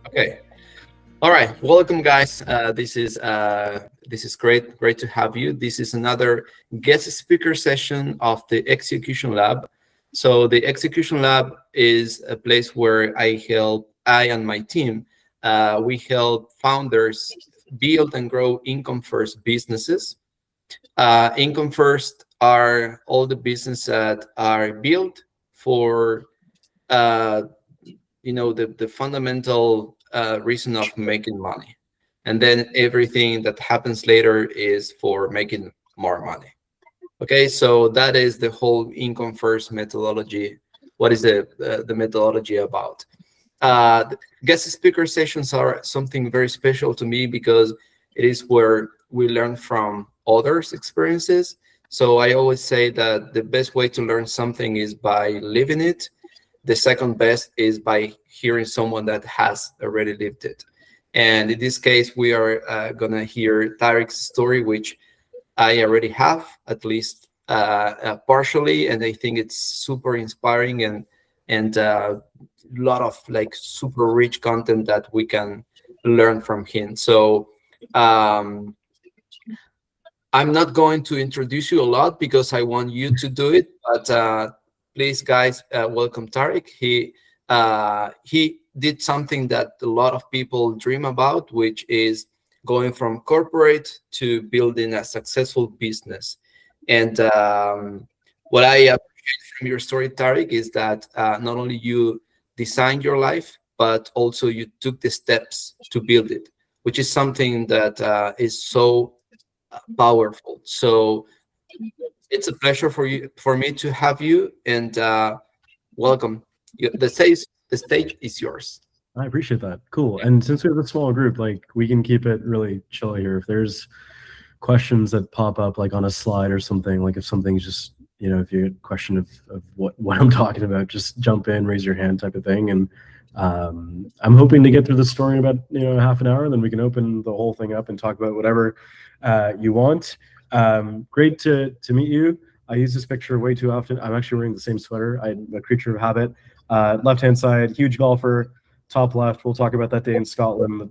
Okay. All right. Welcome, guys. This is great to have you. This is another guest speaker session of the Execution Lab. So the Execution Lab is a place where I and my team, we help founders build and grow income first businesses. Income first are all the businesses that are built for uh, the fundamental reason of making money, and then everything that happens later is for making more money. Okay, so that is the whole income first methodology. What is the methodology about? The guest speaker sessions are something very special to me because it is where we learn from others experiences. So I always say that the best way to learn something is by living it. The second best is by hearing someone that has already lived it. And in this case, we are going to hear Tarik's story, which I already have, at least partially. And I think it's super inspiring and a lot of like super rich content that we can learn from him. So um, I'm not going to introduce you a lot because I want you to do it, but please, guys, welcome Tarik. He did something that a lot of people dream about, which is going from corporate to building a successful business. And what I appreciate from your story, Tarik, is that not only you designed your life, but also you took the steps to build it, which is something that is so powerful. So it's a pleasure for me to have you, and welcome. The stage is yours. I appreciate that. Cool. And since we have a small group, like we can keep it really chill here. If there's questions that pop up like on a slide or something, like if something's just, if you get a question of what I'm talking about, just jump in, raise your hand type of thing. And I'm hoping to get through the story in about, half an hour, then we can open the whole thing up and talk about whatever you want. Great to meet you. I use this picture way too often. I'm actually wearing the same sweater. I'm a creature of habit. Left-hand side, huge golfer. Top left, we'll talk about that day in Scotland, the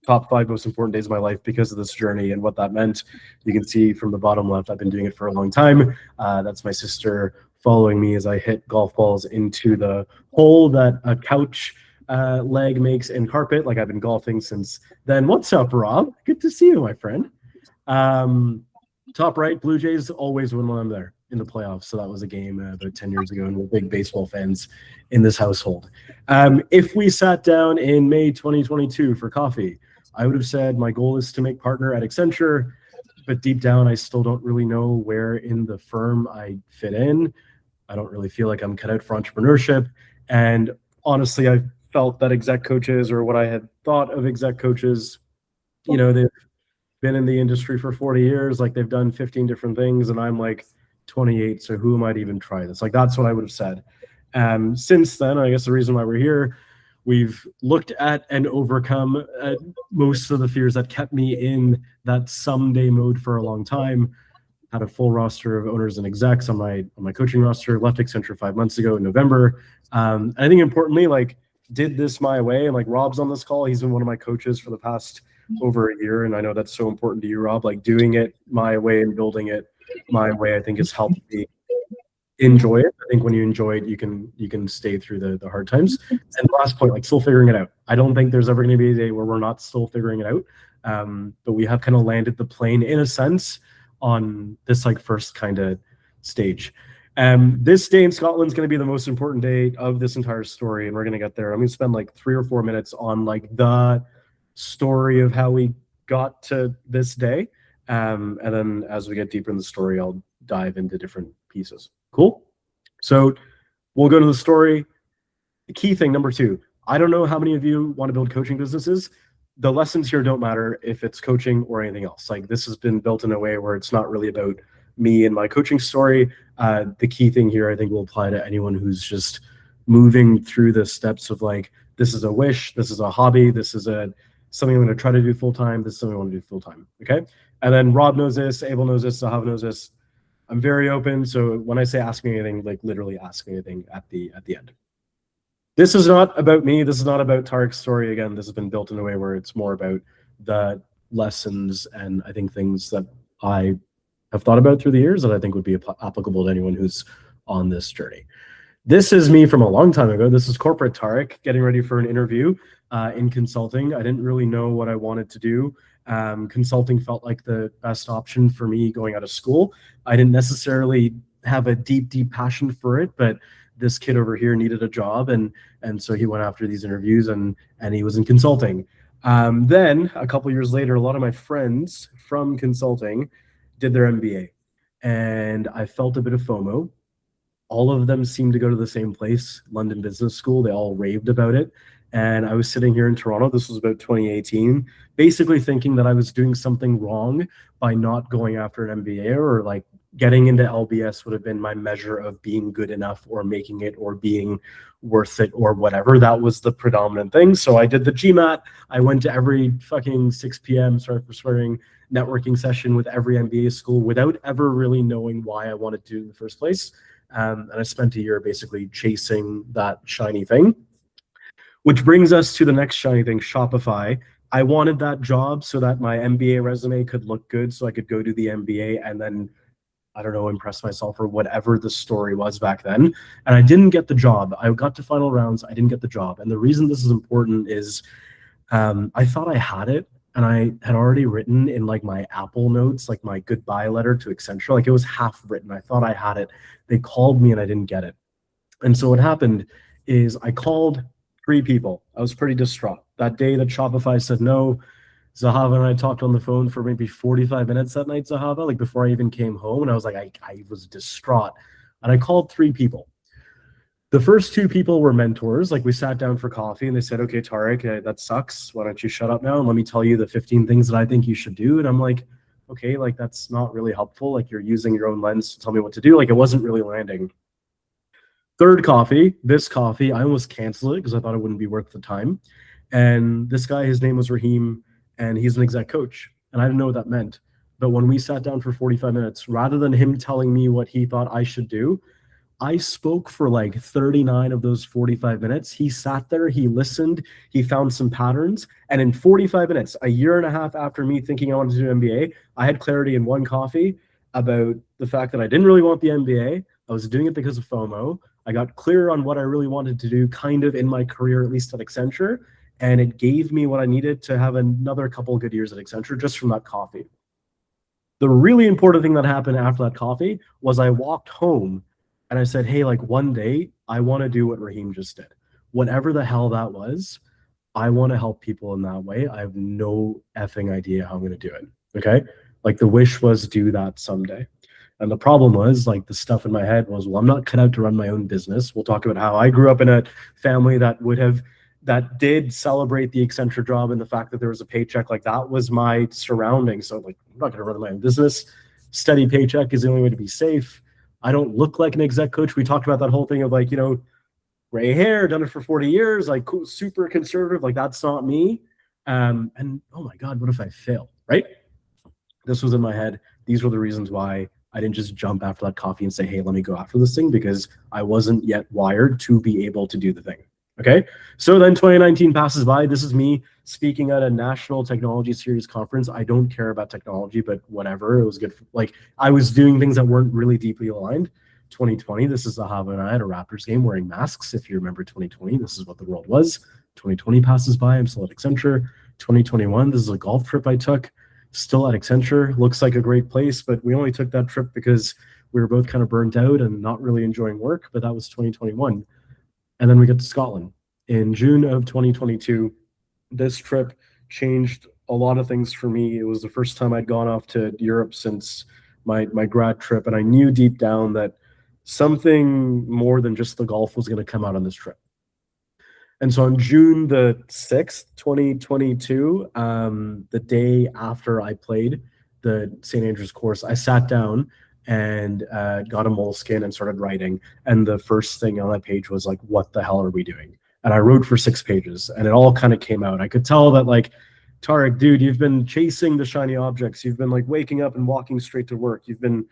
top 5 most important days of my life because of this journey and what that meant. You can see from the bottom left, I've been doing it for a long time. That's my sister following me as I hit golf balls into the hole that a couch leg makes in carpet. Like I've been golfing since then. What's up, Rob? Good to see you, my friend. Top right, Blue Jays always win when I'm there in the playoffs. So that was a game about 10 years ago, and we're big baseball fans in this household. If we sat down in May 2022 for coffee, I would have said my goal is to make partner at Accenture, but deep down, I still don't really know where in the firm I fit in. I don't really feel like I'm cut out for entrepreneurship. And honestly, I felt that exec coaches, or what I had thought of exec coaches, they've been in the industry for 40 years, like they've done 15 different things, and I'm like 28, so who might even try this? Like that's what I would have said. Since then, I guess the reason why we're here, we've looked at and overcome most of the fears that kept me in that someday mode for a long time. Had a full roster of owners and execs on my coaching roster. Left Accenture 5 months ago in November. I think importantly, like did this my way, and like Rob's on this call. He's been one of my coaches for the past over a year, and I know that's so important to you, Rob. Like doing it my way and building it my way, I think has helped me enjoy it. I think when you enjoy it, you can stay through the hard times. And the last point, like still figuring it out. I don't think there's ever going to be a day where we're not still figuring it out. But we have kind of landed the plane in a sense on this like first kind of stage. This day in Scotland is going to be the most important day of this entire story, and we're going to get there. I'm going to spend like 3 or 4 minutes on like the story of how we got to this day. And then as we get deeper in the story, I'll dive into different pieces. Cool? So we'll go to the story. The key thing, number 2, I don't know how many of you want to build coaching businesses. The lessons here don't matter if it's coaching or anything else. Like this has been built in a way where it's not really about me and my coaching story. The key thing here, I think, will apply to anyone who's just moving through the steps of like, this is a wish, this is a hobby, this is something I'm going to try to do full-time, this is something I want to do full-time, okay? And then Rob knows this, Abel knows this, Sahav knows this. I'm very open, so when I say ask me anything, like literally ask me anything at the end. This is not about me. This is not about Tarik's story. Again, this has been built in a way where it's more about the lessons and I think things that I have thought about through the years that I think would be applicable to anyone who's on this journey. This is me from a long time ago. This is corporate Tarik getting ready for an interview in consulting. I didn't really know what I wanted to do. Consulting felt like the best option for me going out of school. I didn't necessarily have a deep passion for it, but this kid over here needed a job, and so he went after these interviews, and he was in consulting. Then a couple years later, a lot of my friends from consulting did their MBA, and I felt a bit of FOMO. All of them seemed to go to the same place, London Business School. They all raved about it. And I was sitting here in Toronto, this was about 2018, basically thinking that I was doing something wrong by not going after an MBA, or like getting into LBS would have been my measure of being good enough or making it or being worth it or whatever. That was the predominant thing. So I did the GMAT. I went to every fucking 6 p.m., sorry for swearing, networking session with every MBA school without ever really knowing why I wanted to in the first place. And I spent a year basically chasing that shiny thing. Which brings us to the next shiny thing, Shopify. I wanted that job so that my MBA resume could look good, so I could go do the MBA and then, I don't know, impress myself or whatever the story was back then. And I didn't get the job. I got to final rounds. I didn't get the job. And the reason this is important is I thought I had it. And I had already written in like my Apple notes, like my goodbye letter to Accenture, like it was half written. I thought I had it. They called me and I didn't get it. And so what happened is I called 3 people. I was pretty distraught. That day that Shopify said no, Zahava and I talked on the phone for maybe 45 minutes that night, Zahava, like before I even came home. And I was like, I was distraught. And I called 3 people. The first 2 people were mentors. Like we sat down for coffee and they said, okay, Tarik, that sucks. Why don't you shut up now and let me tell you the 15 things that I think you should do? And I'm like, okay, like that's not really helpful. Like you're using your own lens to tell me what to do. Like it wasn't really landing. Third coffee, this coffee, I almost canceled it because I thought it wouldn't be worth the time. And this guy, his name was Raheem, and he's an exec coach. And I didn't know what that meant. But when we sat down for 45 minutes, rather than him telling me what he thought I should do, I spoke for like 39 of those 45 minutes. He sat there, he listened, he found some patterns. And in 45 minutes, a year and a half after me thinking I wanted to do MBA, I had clarity in one coffee about the fact that I didn't really want the MBA. I was doing it because of FOMO. I got clear on what I really wanted to do kind of in my career, at least at Accenture. And it gave me what I needed to have another couple of good years at Accenture just from that coffee. The really important thing that happened after that coffee was I walked home and I said, hey, like one day I want to do what Raheem just did. Whatever the hell that was, I want to help people in that way. I have no effing idea how I'm going to do it. Okay. Like the wish was do that someday. And the problem was like the stuff in my head was, well, I'm not cut out to run my own business. We'll talk about how I grew up in a family that did celebrate the Accenture job and the fact that there was a paycheck. Like that was my surrounding. So like, I'm not going to run my own business. Steady paycheck is the only way to be safe. I don't look like an exec coach. We talked about that whole thing of like, you know, gray hair, done it for 40 years, like cool, super conservative. Like that's not me. And oh my God, what if I fail, right? This was in my head. These were the reasons why I didn't just jump after that coffee and say, hey, let me go after this thing, because I wasn't yet wired to be able to do the thing. Okay. So then 2019 passes by. This is me speaking at a national technology series conference. I don't care about technology, but whatever. It was good. Like I was doing things that weren't really deeply aligned. 2020, this is Zahava and I at a Raptors game wearing masks. If you remember 2020, this is what the world was. 2020 passes by. I'm still at Accenture. 2021, this is a golf trip I took. Still at Accenture. Looks like a great place, but we only took that trip because we were both kind of burnt out and not really enjoying work, but that was 2021. And then we get to Scotland. In June of 2022, this trip changed a lot of things for me. It was the first time I'd gone off to Europe since my grad trip, and I knew deep down that something more than just the golf was going to come out on this trip. And so on June the 6th, 2022, the day after I played the St. Andrews course, I sat down and got a moleskin and started writing. And the first thing on that page was like, what the hell are we doing? And I wrote for 6 pages and it all kind of came out. I could tell that like, Tarik, dude, you've been chasing the shiny objects. You've been like waking up and walking straight to work. You've been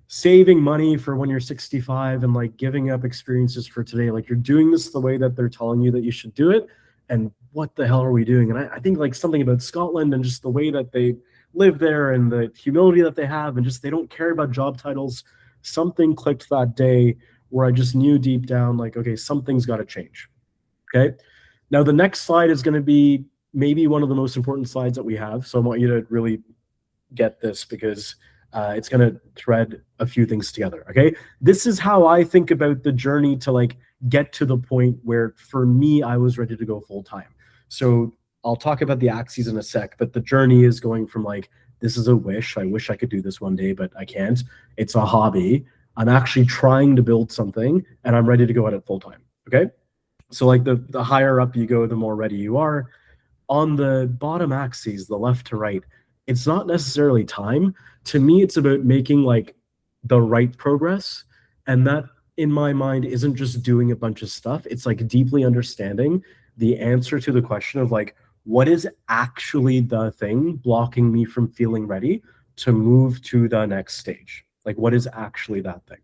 saving money for when you're 65 and like giving up experiences for today. Like you're doing this the way that they're telling you that you should do it. And what the hell are we doing? And I think like something about Scotland and just the way that they live there and the humility that they have and just they don't care about job titles. Something clicked that day where I just knew deep down, like, okay, something's got to change. Okay. Now the next slide is going to be maybe one of the most important slides that we have. So I want you to really get this because it's going to thread a few things together. Okay. This is how I think about the journey to like get to the point where for me, I was ready to go full time. So I'll talk about the axes in a sec, but the journey is going from like, this is a wish. I wish I could do this one day, but I can't. It's a hobby. I'm actually trying to build something and I'm ready to go at it full time. Okay. So like the higher up you go, the more ready you are. On the bottom axes, the left to right, it's not necessarily time. To me, it's about making like the right progress. And that in my mind isn't just doing a bunch of stuff. It's like deeply understanding the answer to the question of like, what is actually the thing blocking me from feeling ready to move to the next stage? Like, what is actually that thing?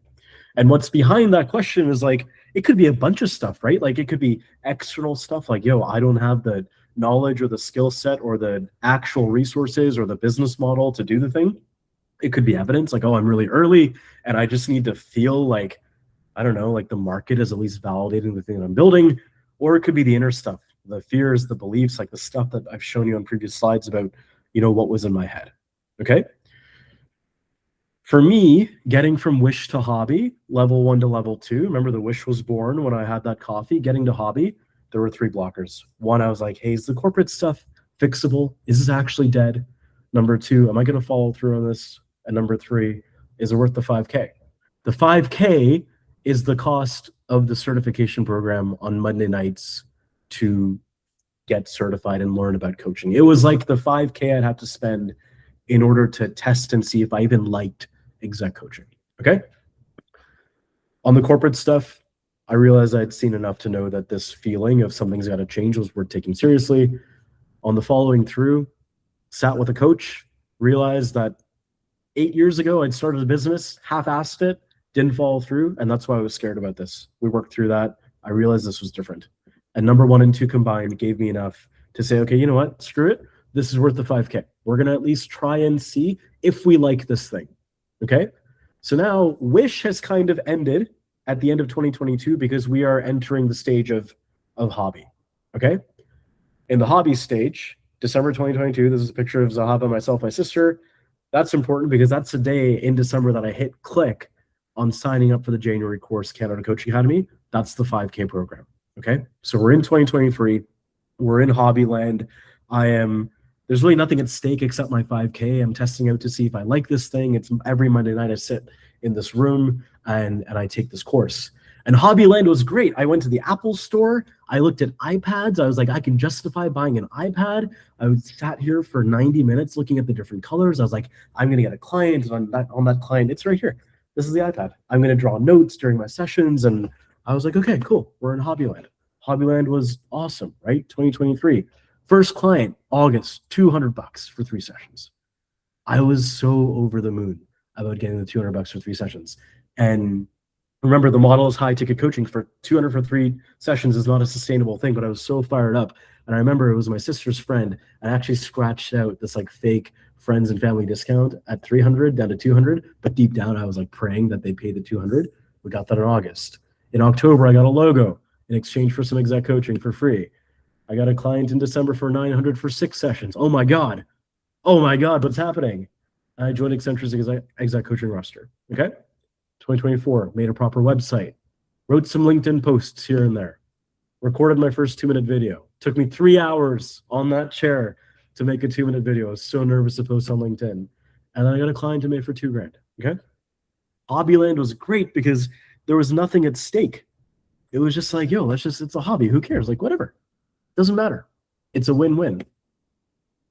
And what's behind that question is like, it could be a bunch of stuff, right? Like it could be external stuff like, yo, I don't have the knowledge or the skill set or the actual resources or the business model to do the thing. It could be evidence like, oh, I'm really early and I just need to feel like, I don't know, like the market is at least validating the thing that I'm building. Or it could be the inner stuff, the fears, the beliefs, like the stuff that I've shown you on previous slides about, you know, what was in my head. Okay. For me, getting from wish to hobby, level 1 to level 2, remember the wish was born when I had that coffee, getting to hobby, there were 3 blockers. 1, I was like, hey, is the corporate stuff fixable? Is this actually dead? Number 2, am I going to follow through on this? And number 3, is it worth the 5K? The 5K is the cost of the certification program on Monday nights to get certified and learn about coaching. It was like the 5K I'd have to spend in order to test and see if I even liked exec coaching. Okay. On the corporate stuff, I realized I'd seen enough to know that this feeling of something's got to change was worth taking seriously. On the following through, sat with a coach, realized that 8 years ago, I'd started a business, half-assed it, didn't follow through. And that's why I was scared about this. We worked through that. I realized this was different. And number 1 and 2 combined gave me enough to say, okay, you know what? Screw it. This is worth the 5K. We're going to at least try and see if we like this thing. Okay. So now wish has kind of ended at the end of 2022 because we are entering the stage of hobby. Okay. In the hobby stage, December 2022, this is a picture of Zahaba, myself, my sister. That's important because that's the day in December that I hit click on signing up for the January course, Canada Coaching Academy. That's the 5K program. Okay. So we're in 2023. We're in hobby land. There's really nothing at stake except my 5K. I'm testing out to see if I like this thing. It's every Monday night I sit in this room and I take this course. And Hobbyland was great. I went to the Apple store. I looked at iPads. I was like, I can justify buying an iPad. I sat here for 90 minutes looking at the different colors. I was like, I'm going to get a client. And on that client, it's right here. This is the iPad. I'm going to draw notes during my sessions. And I was like, okay, cool. We're in Hobbyland. Hobbyland was awesome, right? 2023. First client, August, $200 for 3 sessions. I was so over the moon about getting the $200 for 3 sessions. And remember, the model is high ticket coaching. For $200 for 3 sessions is not a sustainable thing, but I was so fired up. And I remember it was my sister's friend. I actually scratched out this like fake friends and family discount at $300 down to $200. But deep down, I was like praying that they pay the $200. We got that in August. In October, I got a logo in exchange for some exec coaching for free. I got a client in December for $900 for 6 sessions. Oh my God, what's happening? I joined Accenture's exec coaching roster. Okay. 2024, made a proper website, wrote some LinkedIn posts here and there, recorded my first 2-minute video. Took me 3 hours on that chair to make a 2-minute video. I was so nervous to post on LinkedIn. And then I got a client to make for $2,000. Okay. Hobbyland was great because there was nothing at stake. It was just like, yo, it's a hobby. Who cares? Like, whatever. Doesn't matter. It's a win-win.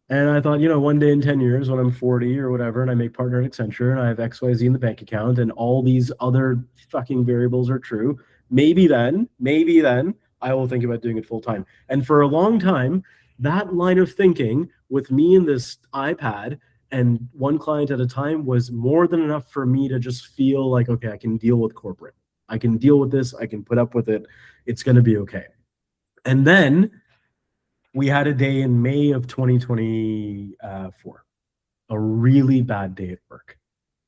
And I thought, one day in 10 years when I'm 40 or whatever, and I make partner at Accenture and I have XYZ in the bank account and all these other fucking variables are true, maybe then I will think about doing it full time. And for a long time, that line of thinking with me and this iPad and one client at a time was more than enough for me to just feel like, okay, I can deal with corporate. I can deal with this. I can put up with it. It's going to be okay. And then we had a day in May of 2024, a really bad day at work,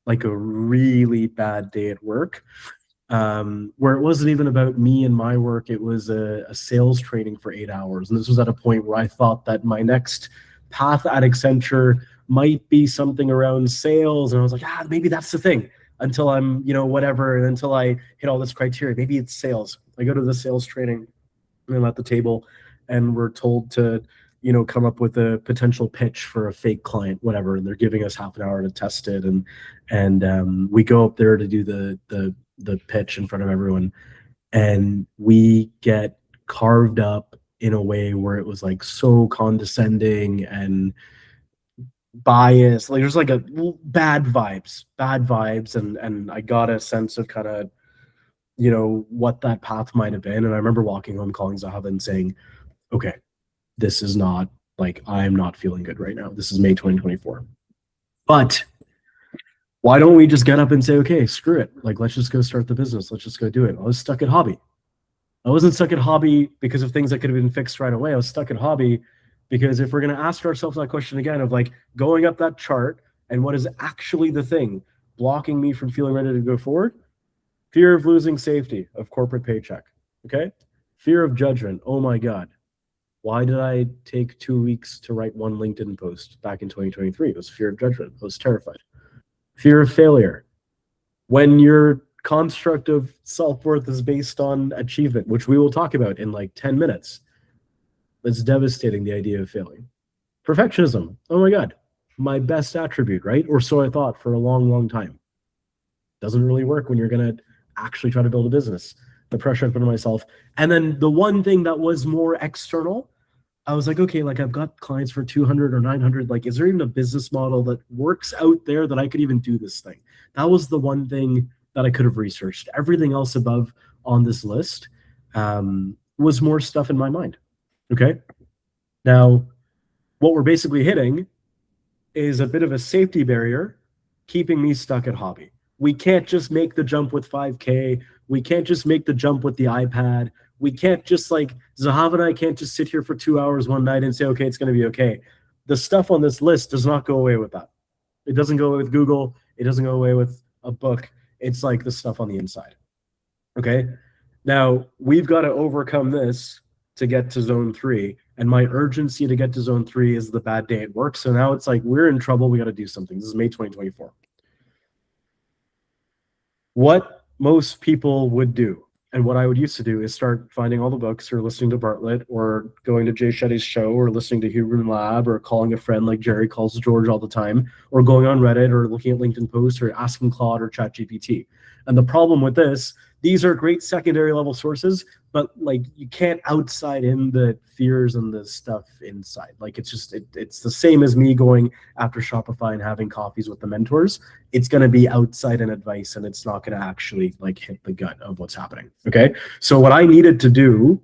like a really bad day at work, where it wasn't even about me and my work. It was a sales training for 8 hours. And this was at a point where I thought that my next path at Accenture might be something around sales. And I was like, maybe that's the thing until I'm, whatever. And until I hit all this criteria, maybe it's sales. I go to the sales training and I'm at the table and we're told to, come up with a potential pitch for a fake client, whatever. And they're giving us half an hour to test it. And we go up there to do the pitch in front of everyone. And we get carved up in a way where it was like so condescending and biased. Like there's like a bad vibes. And I got a sense of kind of, what that path might have been. And I remember walking home, calling Zahav and saying, okay, this is not like, I'm not feeling good right now. This is May 2024. But why don't we just get up and say, okay, screw it. Like, let's just go start the business. Let's just go do it. I was stuck at hobby. I wasn't stuck at hobby because of things that could have been fixed right away. I was stuck at hobby because if we're going to ask ourselves that question again of like going up that chart and what is actually the thing blocking me from feeling ready to go forward, fear of losing safety of corporate paycheck. Okay. Fear of judgment. Oh my God. Why did I take 2 weeks to write one LinkedIn post back in 2023? It was fear of judgment. I was terrified. Fear of failure. When your construct of self-worth is based on achievement, which we will talk about in like 10 minutes, that's devastating, the idea of failing. Perfectionism. Oh my God. My best attribute, right? Or so I thought for a long, long time. Doesn't really work when you're going to actually try to build a business. The pressure I put on myself. And then the one thing that was more external, I was like, okay, like I've got clients for 200 or 900. Like, is there even a business model that works out there that I could even do this thing? That was the one thing that I could have researched. Everything else above on this list was more stuff in my mind. Okay. Now, what we're basically hitting is a bit of a safety barrier keeping me stuck at hobby. We can't just make the jump with 5K. We can't just make the jump with the iPad. We can't just like, Zahav and I can't just sit here for 2 hours one night and say, okay, it's going to be okay. The stuff on this list does not go away with that. It doesn't go away with Google. It doesn't go away with a book. It's like the stuff on the inside. Okay. Now we've got to overcome this to get to zone 3. And my urgency to get to zone 3 is the bad day at work. So now it's like, we're in trouble. We got to do something. This is May 2024. What most people would do, and what I would used to do, is start finding all the books or listening to Bartlett or going to Jay Shetty's show or listening to Human Lab or calling a friend like Jerry calls George all the time, or going on Reddit or looking at LinkedIn posts or asking Claude or ChatGPT. And the problem with this, these are great secondary level sources, but like you can't outside in the fears and the stuff inside. Like it's just, it's the same as me going after Shopify and having coffees with the mentors. It's going to be outside in advice and it's not going to actually like hit the gut of what's happening. Okay. So what I needed to do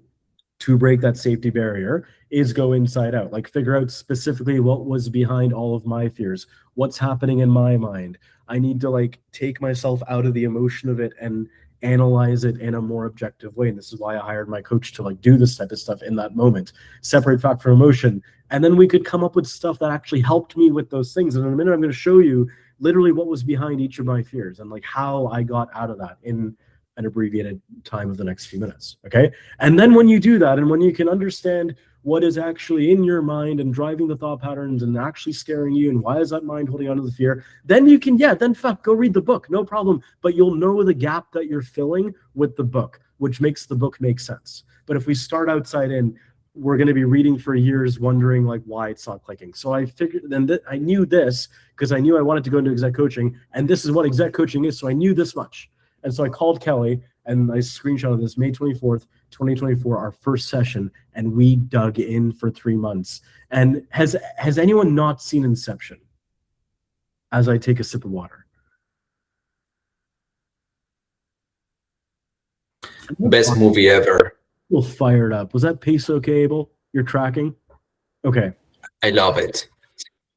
to break that safety barrier is go inside out, like figure out specifically what was behind all of my fears, what's happening in my mind. I need to like take myself out of the emotion of it and analyze it in a more objective way. And this is why I hired my coach to like do this type of stuff in that moment, separate fact from emotion. And then we could come up with stuff that actually helped me with those things. And in a minute, I'm going to show you literally what was behind each of my fears and like how I got out of that in an abbreviated time of the next few minutes. Okay. And then when you do that, and when you can understand what is actually in your mind and driving the thought patterns and actually scaring you, and why is that mind holding on to the fear, then you can, then fuck, go read the book, no problem. But you'll know the gap that you're filling with the book, which makes the book make sense. But if we start outside in, we're going to be reading for years wondering like why it's not clicking. So I figured, then I knew this because I knew I wanted to go into exec coaching, and this is what exec coaching is. So I knew this much. And so I called Kelly and I screenshotted this, May 24th, 2024, our first session, and we dug in for 3 months. And has anyone not seen Inception? As I take a sip of water. Best movie ever. Well, fired up. Was that pace okay, Abel? You're tracking? Okay. I love it.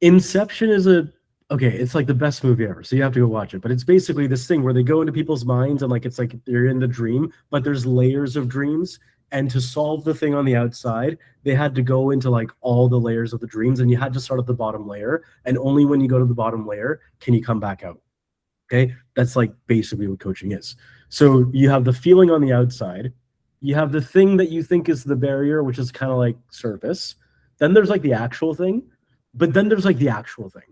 Inception is a Okay, it's like the best movie ever, so you have to go watch it. But it's basically this thing where they go into people's minds and like it's like they're in the dream, but there's layers of dreams. And to solve the thing on the outside, they had to go into like all the layers of the dreams, and you had to start at the bottom layer. And only when you go to the bottom layer can you come back out. Okay, that's like basically what coaching is. So you have the feeling on the outside, you have the thing that you think is the barrier, which is kind of like surface. Then there's like the actual thing, but then there's like the actual thing.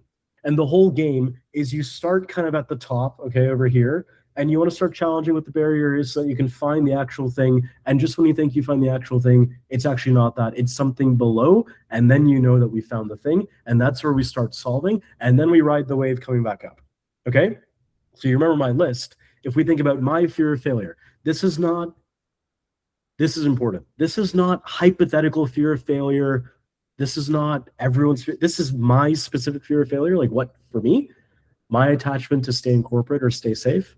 And the whole game is you start kind of at the top, okay, over here, and you want to start challenging what the barrier is so that you can find the actual thing. And just when you think you find the actual thing, it's actually not that. It's something below, and then you know that we found the thing, and that's where we start solving, and then we ride the wave coming back up. Okay? So you remember my list. If we think about my fear of failure, this is important. This is not hypothetical fear of failure. This is not everyone's fear. This is my specific fear of failure. Like what, for me, my attachment to stay in corporate or stay safe,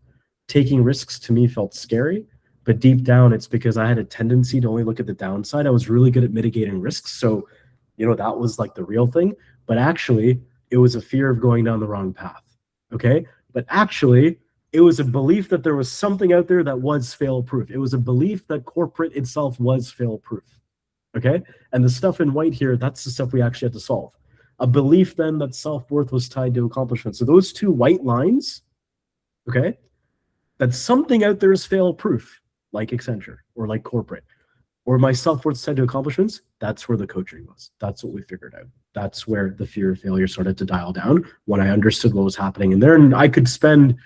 taking risks to me felt scary. But deep down, it's because I had a tendency to only look at the downside. I was really good at mitigating risks. So, that was like the real thing. But actually, it was a fear of going down the wrong path. Okay? But actually, it was a belief that there was something out there that was fail-proof. It was a belief that corporate itself was fail-proof. Okay? And the stuff in white here, that's the stuff we actually had to solve. A belief then that self-worth was tied to accomplishment. So those two white lines, okay, that something out there is fail-proof, like Accenture or like corporate, or my self-worth tied to accomplishments, that's where the coaching was. That's what we figured out. That's where the fear of failure started to dial down when I understood what was happening in there. And I could spend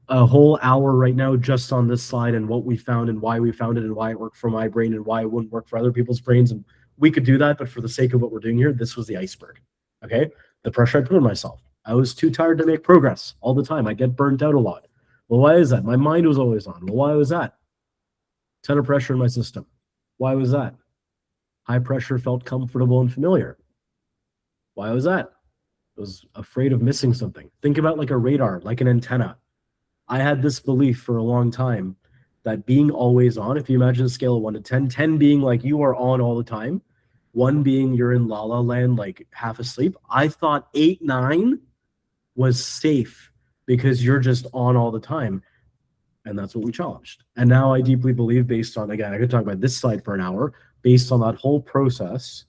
a whole hour right now just on this slide and what we found and why we found it and why it worked for my brain and why it wouldn't work for other people's brains. And we could do that, but for the sake of what we're doing here, this was the iceberg. Okay? The pressure I put on myself. I was too tired to make progress all the time. I get burnt out a lot. Well, why is that? My mind was always on. Well, why was that? Ton of pressure in my system. Why was that? High pressure felt comfortable and familiar. Why was that? I was afraid of missing something. Think about like a radar, like an antenna. I had this belief for a long time that being always on, if you imagine a scale of 1 to 10, 10 being like you are on all the time, 1 being you're in la la land, like half asleep. I thought 8, 9 was safe because you're just on all the time. And that's what we challenged. And now I deeply believe, based on, again, I could talk about this slide for an hour, based on that whole process,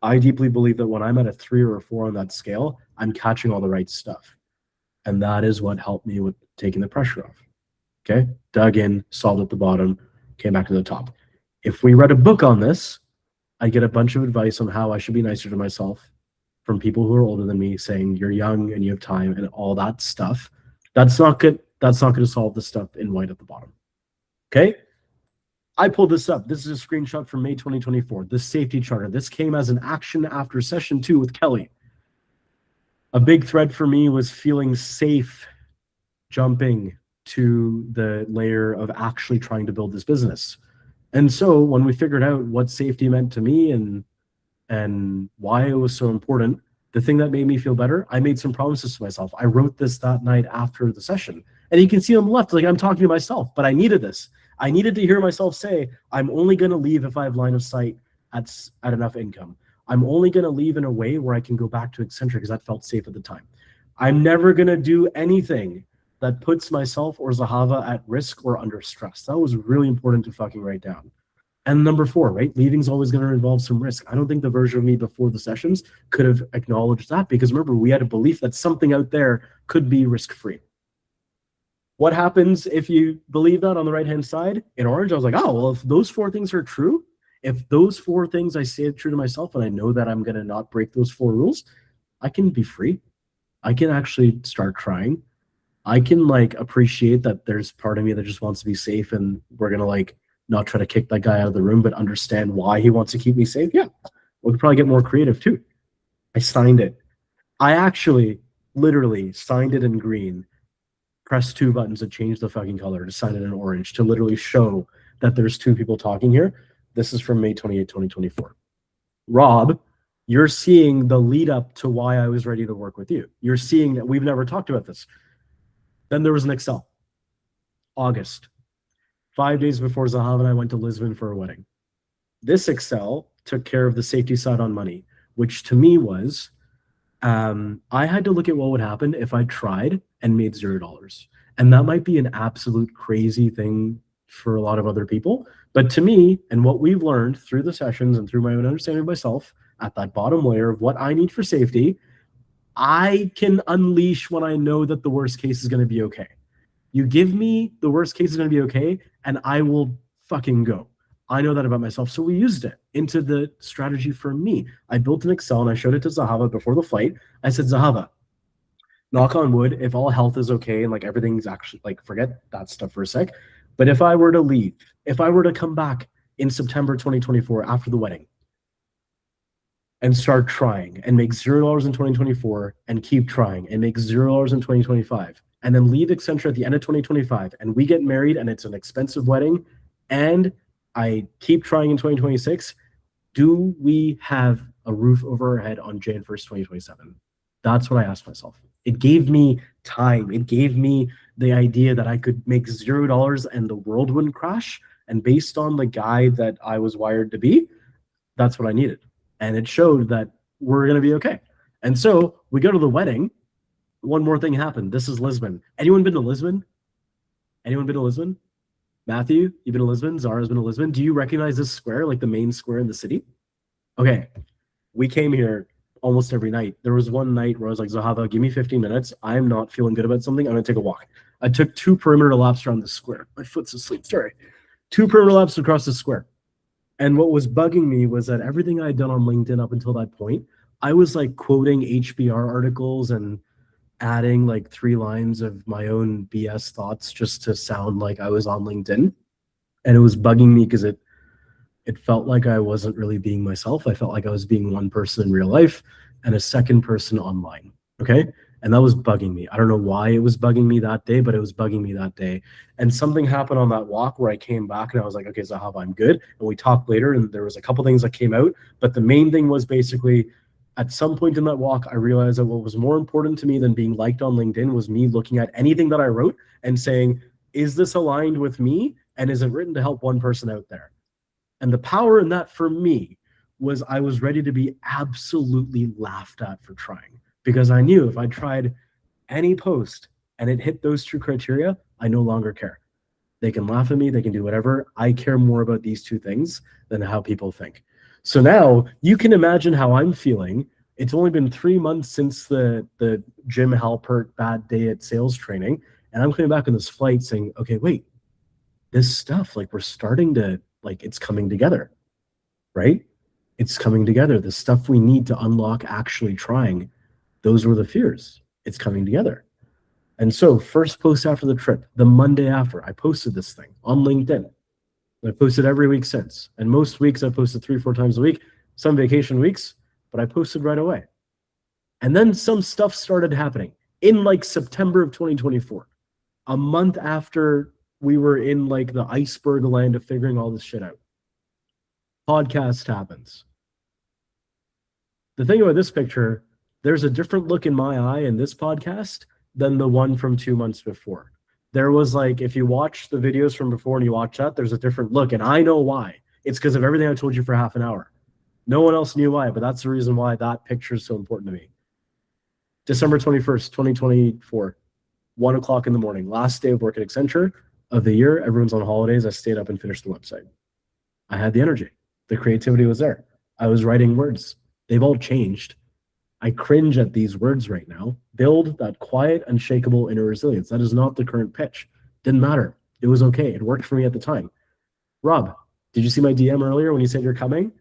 I deeply believe that when I'm at a 3 or a 4 on that scale, I'm catching all the right stuff. And that is what helped me with taking the pressure off. Okay? Dug in, solved at the bottom, came back to the top. If we read a book on this, I'd get a bunch of advice on how I should be nicer to myself from people who are older than me, saying you're young and you have time and all that stuff. That's not good. That's not going to solve the stuff in white at the bottom. Okay? I pulled this up. This is a screenshot from May 2024. The safety charter. This came as an action after session 2 with Kelly. A big thread for me was feeling safe jumping to the layer of actually trying to build this business. And so when we figured out what safety meant to me and why it was so important, the thing that made me feel better, I made some promises to myself. I wrote this that night after the session. And you can see on the left, like I'm talking to myself, but I needed this. I needed to hear myself say, I'm only going to leave if I have line of sight at enough income. I'm only going to leave in a way where I can go back to Accenture because that felt safe at the time. I'm never going to do anything that puts myself or Zahava at risk or under stress. That was really important to fucking write down. And number 4, right? Leaving is always going to involve some risk. I don't think the version of me before the sessions could have acknowledged that because remember, we had a belief that something out there could be risk-free. What happens if you believe that on the right-hand side? In orange, I was like, oh, well, if those 4 things are true, if those 4 things I say are true to myself and I know that I'm going to not break those 4 rules, I can be free. I can actually start trying. I can like appreciate that there's part of me that just wants to be safe and we're going to like not try to kick that guy out of the room, but understand why he wants to keep me safe. Yeah, we could probably get more creative too. I signed it. I actually literally signed it in green, pressed 2 buttons to change the fucking color to sign it in orange to literally show that there's 2 people talking here. This is from May 28, 2024. Rob, you're seeing the lead up to why I was ready to work with you. You're seeing that we've never talked about this. Then there was an Excel. August. 5 days before Zahav and I went to Lisbon for a wedding. This Excel took care of the safety side on money, which to me was I had to look at what would happen if I tried and made $0. And that might be an absolute crazy thing for a lot of other people. But to me, and what we've learned through the sessions and through my own understanding of myself at that bottom layer of what I need for safety, I can unleash when I know that the worst case is going to be okay. You give me the worst case is going to be okay, and I will fucking go. I know that about myself. So we used it into the strategy for me. I built an Excel and I showed it to Zahava before the flight. I said, Zahava, knock on wood, if all health is okay and like everything's actually like, forget that stuff for a sec. But if I were to leave, if I were to come back in September 2024 after the wedding and start trying and make $0 in 2024 and keep trying and make $0 in 2025 and then leave Accenture at the end of 2025 and we get married and it's an expensive wedding and I keep trying in 2026, do we have a roof over our head on Jan 1st, 2027? That's what I asked myself. It gave me time. It gave me the idea that I could make $0 and the world wouldn't crash. And based on the guy that I was wired to be, that's what I needed. And it showed that we're going to be okay. And so we go to the wedding. One more thing happened. This is Lisbon. Anyone been to Lisbon? Anyone been to Lisbon? Matthew, you've been to Lisbon. Zara's been to Lisbon. Do you recognize this square, like the main square in the city? Okay. We came here almost every night. There was one night where I was like, Zahava, give me 15 minutes. I'm not feeling good about something. I'm going to take a walk. I took 2 perimeter laps around the square. My foot's asleep. Sorry. 2 perimeter laps across the square. And what was bugging me was that everything I had done on LinkedIn up until that point, I was like quoting HBR articles and adding like 3 lines of my own BS thoughts just to sound like I was on LinkedIn. And it was bugging me because it felt like I wasn't really being myself. I felt like I was being one person in real life and a second person online. Okay. And that was bugging me. I don't know why it was bugging me that day, but it was bugging me that day. And something happened on that walk where I came back and I was like, okay, Zahava, I'm good. And we talked later and there was a couple things that came out. But the main thing was basically at some point in that walk, I realized that what was more important to me than being liked on LinkedIn was me looking at anything that I wrote and saying, is this aligned with me? And is it written to help one person out there? And the power in that for me was I was ready to be absolutely laughed at for trying, because I knew if I tried any post and it hit those 2 criteria, I no longer care. They can laugh at me, they can do whatever. I care more about these 2 things than how people think. So now you can imagine how I'm feeling. It's only been 3 months since the Jim Halpert bad day at sales training. And I'm coming back on this flight saying, okay, wait, this stuff, like we're starting to, like it's coming together, right? It's coming together. The stuff we need to unlock actually trying, those were the fears. It's coming together. And so first post after the trip, the Monday after, I posted this thing on LinkedIn. I posted every week since. And most weeks I posted 3-4 times a week, some vacation weeks, but I posted right away. And then some stuff started happening in like September of 2024, a month after we were in like the iceberg land of figuring all this shit out. Podcast happens. The thing about this picture, there's a different look in my eye in this podcast than the one from 2 months before. There was like, if you watch the videos from before and you watch that, there's a different look. And I know why. It's because of everything I told you for half an hour. No one else knew why, but that's the reason why that picture is so important to me. December 21st, 2024, 1 o'clock in the morning, last day of work at Accenture of the year. Everyone's on holidays. I stayed up and finished the website. I had the energy. The creativity was there. I was writing words. They've all changed. I cringe at these words right now. Build that quiet, unshakable inner resilience. That is not the current pitch. Didn't matter. It was okay. It worked for me at the time. Rob, did you see my DM earlier when you said you're coming?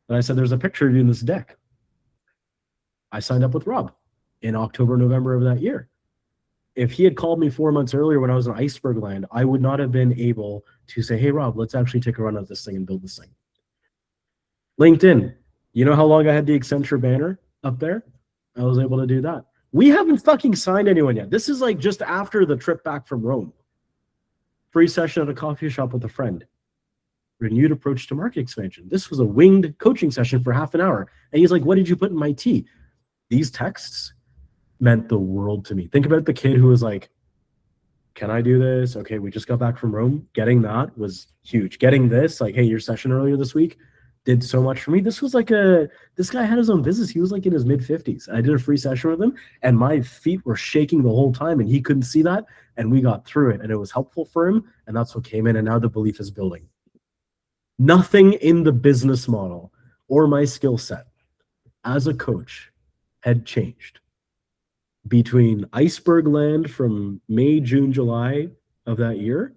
And I said, there's a picture of you in this deck. I signed up with Rob in October, November of that year. If he had called me 4 months earlier when I was in iceberg land, I would not have been able to say, hey, Rob, let's actually take a run at this thing and build this thing. LinkedIn. You know how long I had the Accenture banner up there? I was able to do that. We haven't fucking signed anyone yet. This is like just after the trip back from Rome. Free session at a coffee shop with a friend. Renewed approach to market expansion. This was a winged coaching session for half an hour. And he's like, what did you put in my tea? These texts meant the world to me. Think about the kid who was like, can I do this? Okay, we just got back from Rome. Getting that was huge. Getting this, like, hey, your session earlier this week, did so much for me. This guy had his own business. He was like in his mid-50s. I did a free session with him, and my feet were shaking the whole time, and he couldn't see that, and we got through it, and it was helpful for him, and that's what came in, and now the belief is building. Nothing in the business model or my skill set as a coach had changed between iceberg land from May, June, July of that year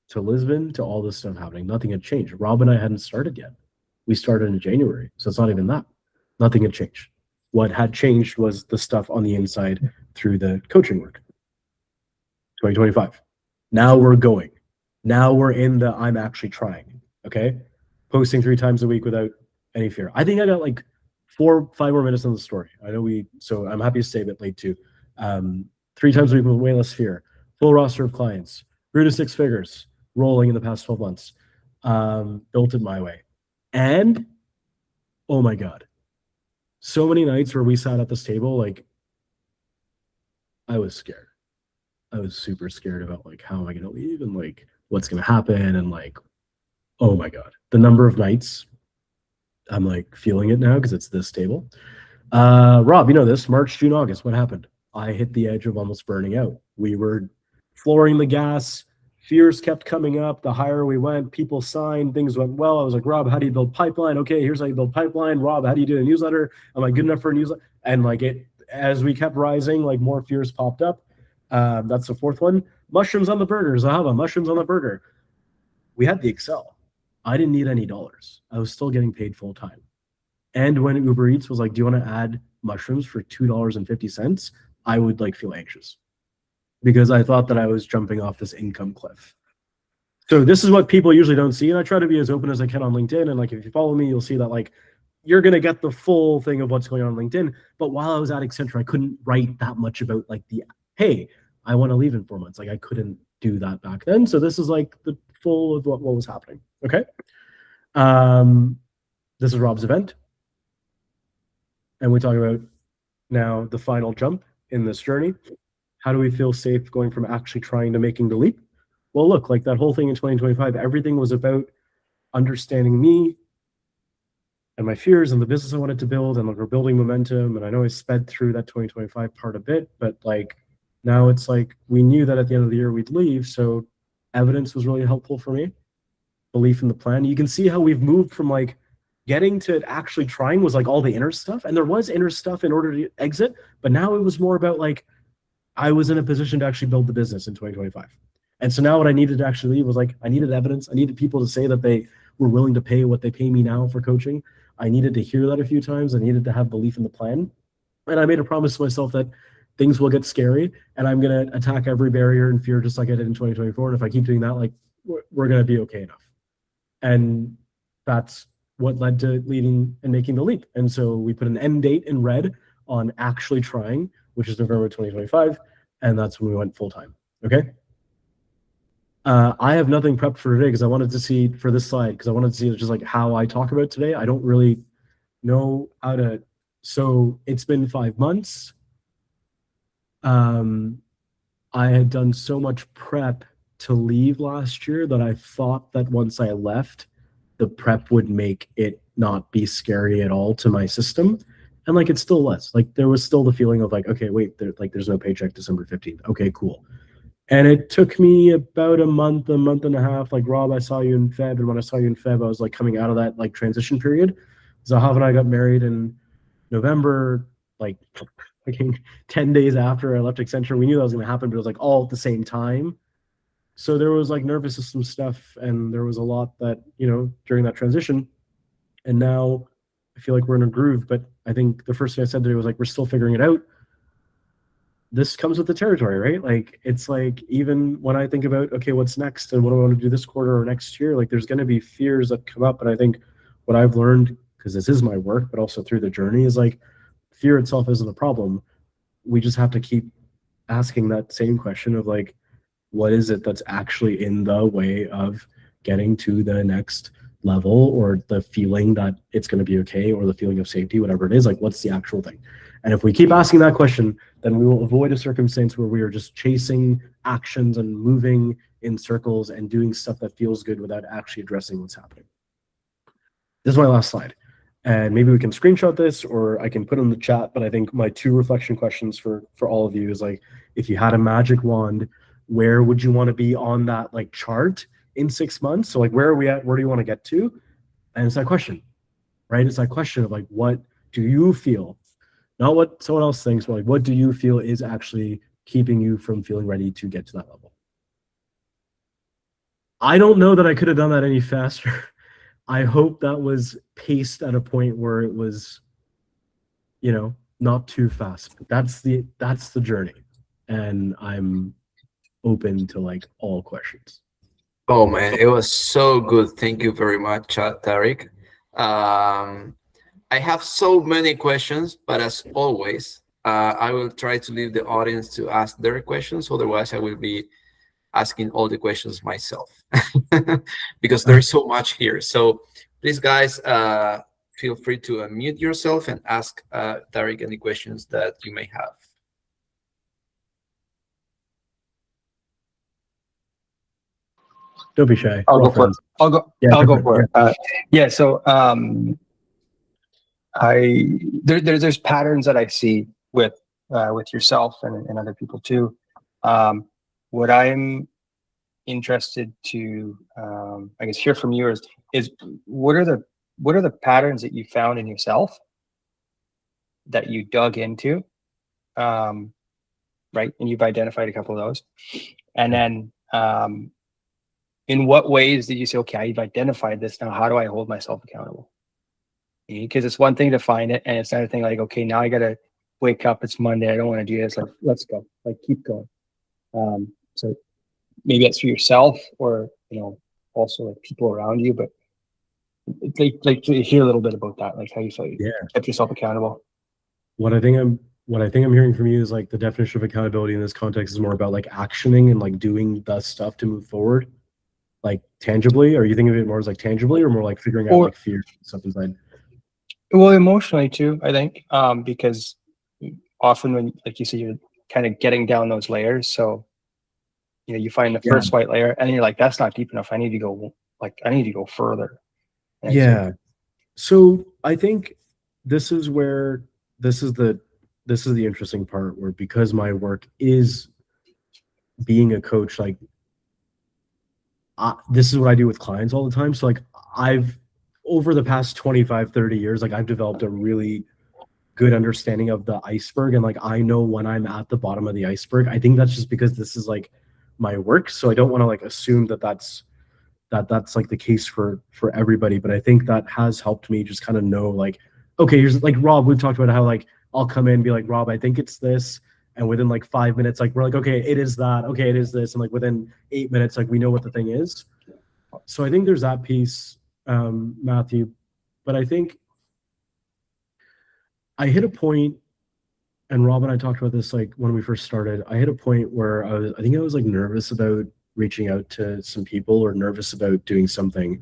to Lisbon to all this stuff happening. Nothing had changed. Rob and I hadn't started yet. We started in January, so it's not even that. Nothing had changed. What had changed was the stuff on the inside through the coaching work. 2025. Now we're going. Now we're in the I'm actually trying. Okay? Posting 3 times a week without any fear. I think I got like 4-5 more minutes on the story. I know so I'm happy to stay a bit late too. 3 times a week with way less fear. Full roster of clients. Grew to 6 figures. Rolling in the past 12 months. Built it my way. And, oh my God. So many nights where we sat at this table, like, I was scared. I was super scared about, like, how am I going to leave and, like, what's going to happen and, like, oh my God. The number of nights, I'm, like, feeling it now because it's this table. Rob, you know this, March, June, August, what happened? I hit the edge of almost burning out. We were flooring the gas. Fears kept coming up. The higher we went, people signed, things went well. I was like, Rob, how do you build pipeline? Okay, here's how you build pipeline. Rob, how do you do a newsletter? Am I good enough for a newsletter? And like as we kept rising, like more fears popped up. That's the 4th one. Mushrooms on the burger. Zahava, mushrooms on the burger. We had the Excel. I didn't need any dollars. I was still getting paid full time. And when Uber Eats was like, do you want to add mushrooms for $2.50? I would like feel anxious, because I thought that I was jumping off this income cliff. So this is what people usually don't see. And I try to be as open as I can on LinkedIn. And like, if you follow me, you'll see that like, you're going to get the full thing of what's going on LinkedIn. But while I was at Accenture, I couldn't write that much about like hey, I want to leave in 4 months. Like I couldn't do that back then. So this is like the full of what was happening. Okay. This is Rob's event. And we talk about now the final jump in this journey. How do we feel safe going from actually trying to making the leap? Well, look, like that whole thing in 2025, everything was about understanding me and my fears and the business I wanted to build, and like we're building momentum. And I know I sped through that 2025 part a bit, but like now it's like we knew that at the end of the year we'd leave. So evidence was really helpful for me. Belief in the plan. You can see how we've moved from like getting to actually trying was like all the inner stuff. And there was inner stuff in order to exit, but now it was more about like, I was in a position to actually build the business in 2025. And so now what I needed to actually leave was like, I needed evidence. I needed people to say that they were willing to pay what they pay me now for coaching. I needed to hear that a few times. I needed to have belief in the plan. And I made a promise to myself that things will get scary and I'm going to attack every barrier and fear just like I did in 2024. And if I keep doing that, like we're going to be okay enough. And that's what led to leading and making the leap. And so we put an end date in red on actually trying, which is November 2025. And that's when we went full time. Okay. I have nothing prepped for today because I wanted to see for this slide, because I wanted to see just like how I talk about today. I don't really know how to. So it's been 5 months. I had done so much prep to leave last year that I thought that once I left, the prep would make it not be scary at all to my system. And like, it still was. Like, there was still the feeling of like, okay, wait, there's no paycheck December 15th. Okay, cool. And it took me about a month and a half. Like, Rob, I saw you in Feb. And when I saw you in Feb, I was like coming out of that like transition period. Zahav and I got married in November, like 10 days after I left Accenture. We knew that was going to happen, but it was like all at the same time. So there was like nervous system stuff, and there was a lot that, you know, during that transition. And now I feel like we're in a groove. But I think the first thing I said today was like, we're still figuring it out. This comes with the territory, right? Like, it's like, even when I think about, okay, what's next and what do I want to do this quarter or next year, like there's going to be fears that come up. And I think what I've learned, because this is my work, but also through the journey, is like fear itself isn't a problem. We just have to keep asking that same question of like, what is it that's actually in the way of getting to the next level, or the feeling that it's going to be okay, or the feeling of safety, whatever it is, like what's the actual thing? And if we keep asking that question, then we will avoid a circumstance where we are just chasing actions and moving in circles and doing stuff that feels good without actually addressing what's happening. This is my last slide. And maybe we can screenshot this or I can put it in the chat. But I think my 2 reflection questions for all of you is like, if you had a magic wand, where would you want to be on that like chart in 6 months? So like, where are we at? Where do you want to get to? And it's that question, right? It's that question of like, what do you feel? Not what someone else thinks, but like, what do you feel is actually keeping you from feeling ready to get to that level? I don't know that I could have done that any faster. I hope that was paced at a point where it was, you know, not too fast. But that's the journey, and I'm open to like all questions. Oh man, it was so good. Thank you very much, Tarik. I have so many questions, but as always, I will try to leave the audience to ask their questions. Otherwise, I will be asking all the questions myself because there's so much here. So please, guys, feel free to unmute yourself and ask Tarik any questions that you may have. Don't be shy. I'll go for it. I'll go for it. Yeah. So there's patterns that I see with yourself and other people too. What I'm interested to I guess hear from you is what are the patterns that you found in yourself that you dug into, right? And you've identified a couple of those, and then in what ways did you say, okay, I've identified this, now how do I hold myself accountable? Because it's one thing to find it, and it's another thing like, okay, now I gotta wake up, it's Monday, I don't want to do this, like let's go, like keep going. So maybe that's for yourself or also like people around you, but like to hear a little bit about that, like how you felt you kept yourself accountable. What I think I'm hearing from you is like the definition of accountability in this context is more about like actioning and like doing the stuff to move forward, like tangibly. Or you think of it more as like tangibly, or more like figuring out like fear stuff inside? Well, emotionally too, I think, because often when, like you said, you're kind of getting down those layers, so you find the first white layer, and then you're like, that's not deep enough. I need to go further. Yeah. So I think this is the interesting part, where because my work is being a coach, like this is what I do with clients all the time. So like I've, over the past 25, 30 years, like I've developed a really good understanding of the iceberg, and like I know when I'm at the bottom of the iceberg. I think that's just because this is like my work, so I don't want to like assume that's like the case for everybody, but I think that has helped me just kind of know like, okay, here's like Rob, we've talked about how like I'll come in and be like, Rob, I think it's this, and within like 5 minutes, like we're like, okay, it is that, okay, it is this, and like within 8 minutes, like we know what the thing is. So I think there's that piece, Matthew, but I think I hit a point, and Rob and I talked about this like when we first started. I hit a point where I think I was like nervous about reaching out to some people, or nervous about doing something,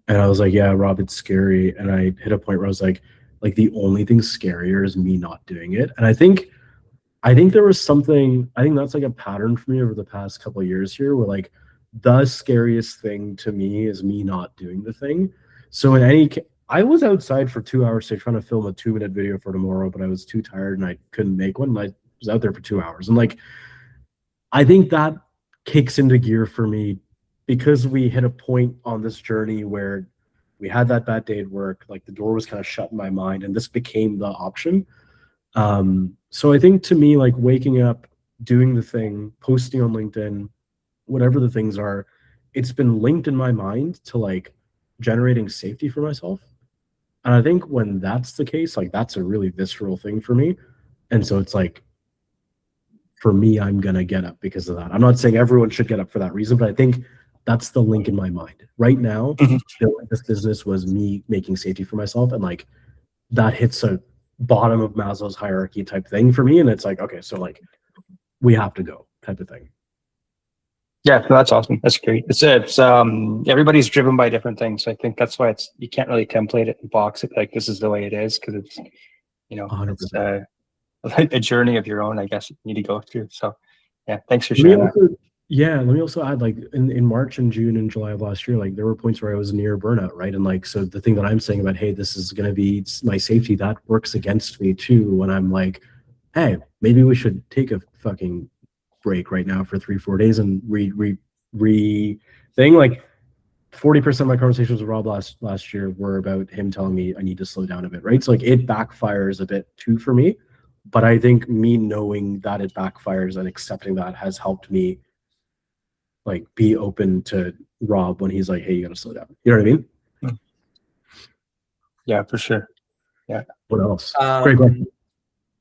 and I was like, yeah, Rob, it's scary. And I hit a point where I was like the only thing scarier is me not doing it. And I think there was something, I think that's like a pattern for me over the past couple of years here, where like the scariest thing to me is me not doing the thing. So I was outside for 2 hours today trying to film a 2-minute video for tomorrow, but I was too tired and I couldn't make one. And I was out there for 2 hours. And like, I think that kicks into gear for me, because we hit a point on this journey where we had that bad day at work, like the door was kind of shut in my mind, and this became the option. So I think to me, like waking up, doing the thing, posting on LinkedIn, whatever the things are, it's been linked in my mind to like generating safety for myself. And I think when that's the case, like that's a really visceral thing for me. And so it's like, for me, I'm going to get up because of that. I'm not saying everyone should get up for that reason, but I think that's the link in my mind. Right now, building this business was me making safety for myself. And like that hits a bottom of Maslow's hierarchy type thing for me. And it's like, okay, so like we have to go type of thing. Yeah, no, that's awesome. That's great. It's everybody's driven by different things. I think that's why you can't really template it and box it like this is the way it is, because it's 100%. It's a journey of your own, I guess, you need to go through. So yeah, thanks for sharing that. Yeah, let me also add, like in March and June and July of last year, like there were points where I was near burnout, right? And like, so the thing that I'm saying about, hey, this is going to be my safety, that works against me too. When I'm like, hey, maybe we should take a fucking break right now for 3-4 days and re thing. Like 40% of my conversations with Rob last year were about him telling me I need to slow down a bit, right? So like it backfires a bit too for me. But I think me knowing that it backfires and accepting that has helped me like be open to Rob when he's like, hey, you gotta slow down. You know what I mean? Yeah, for sure. Yeah. What else? Great question.